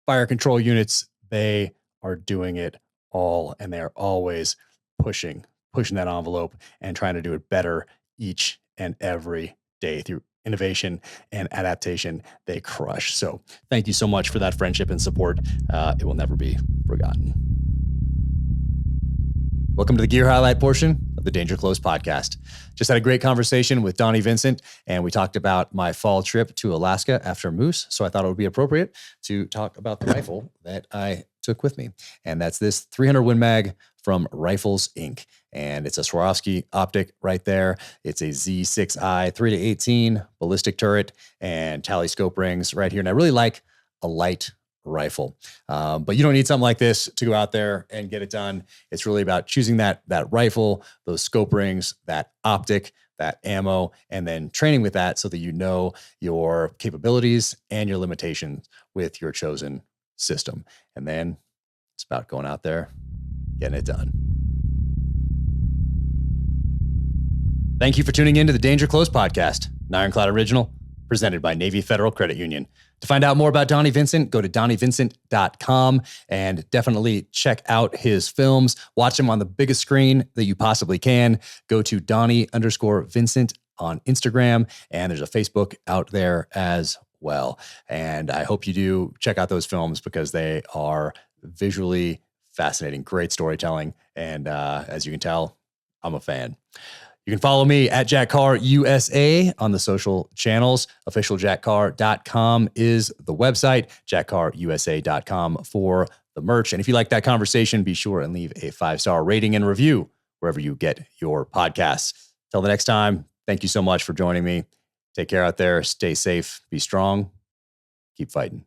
A: fire control units. They are doing it all, and they are always pushing that envelope and trying to do it better each and every day through innovation and adaptation. They crush. So thank you so much for that friendship and support. It will never be forgotten. Welcome to the gear highlight portion of the Danger Close podcast. Just had a great conversation with Donnie Vincent, and we talked about my fall trip to Alaska after moose. So I thought it would be appropriate to talk about the rifle that I took with me. And that's this 300 Win Mag from Rifles Inc. And it's a Swarovski Optik right there. It's a Z6i 3-18 ballistic turret and tally scope rings right here. And I really like a light rifle. But you don't need something like this to go out there and get it done. It's really about choosing that rifle, those scope rings, that optic, that ammo, and then training with that so that you know your capabilities and your limitations with your chosen system. And then it's about going out there, getting it done. Thank you for tuning in to the Danger Close podcast, an Ironclad original presented by Navy Federal Credit Union. To find out more about Donnie Vincent, go to DonnieVincent.com and definitely check out his films. Watch him on the biggest screen that you possibly can. Go to Donnie_Vincent on Instagram, and there's a Facebook out there as well. And I hope you do check out those films because they are visually fascinating, great storytelling. And as you can tell, I'm a fan. You can follow me at Jack Carr USA on the social channels. OfficialJackCarr.com is the website, JackCarrUSA.com for the merch. And if you like that conversation, be sure and leave a 5-star rating and review wherever you get your podcasts. Till the next time, thank you so much for joining me. Take care out there. Stay safe. Be strong. Keep fighting.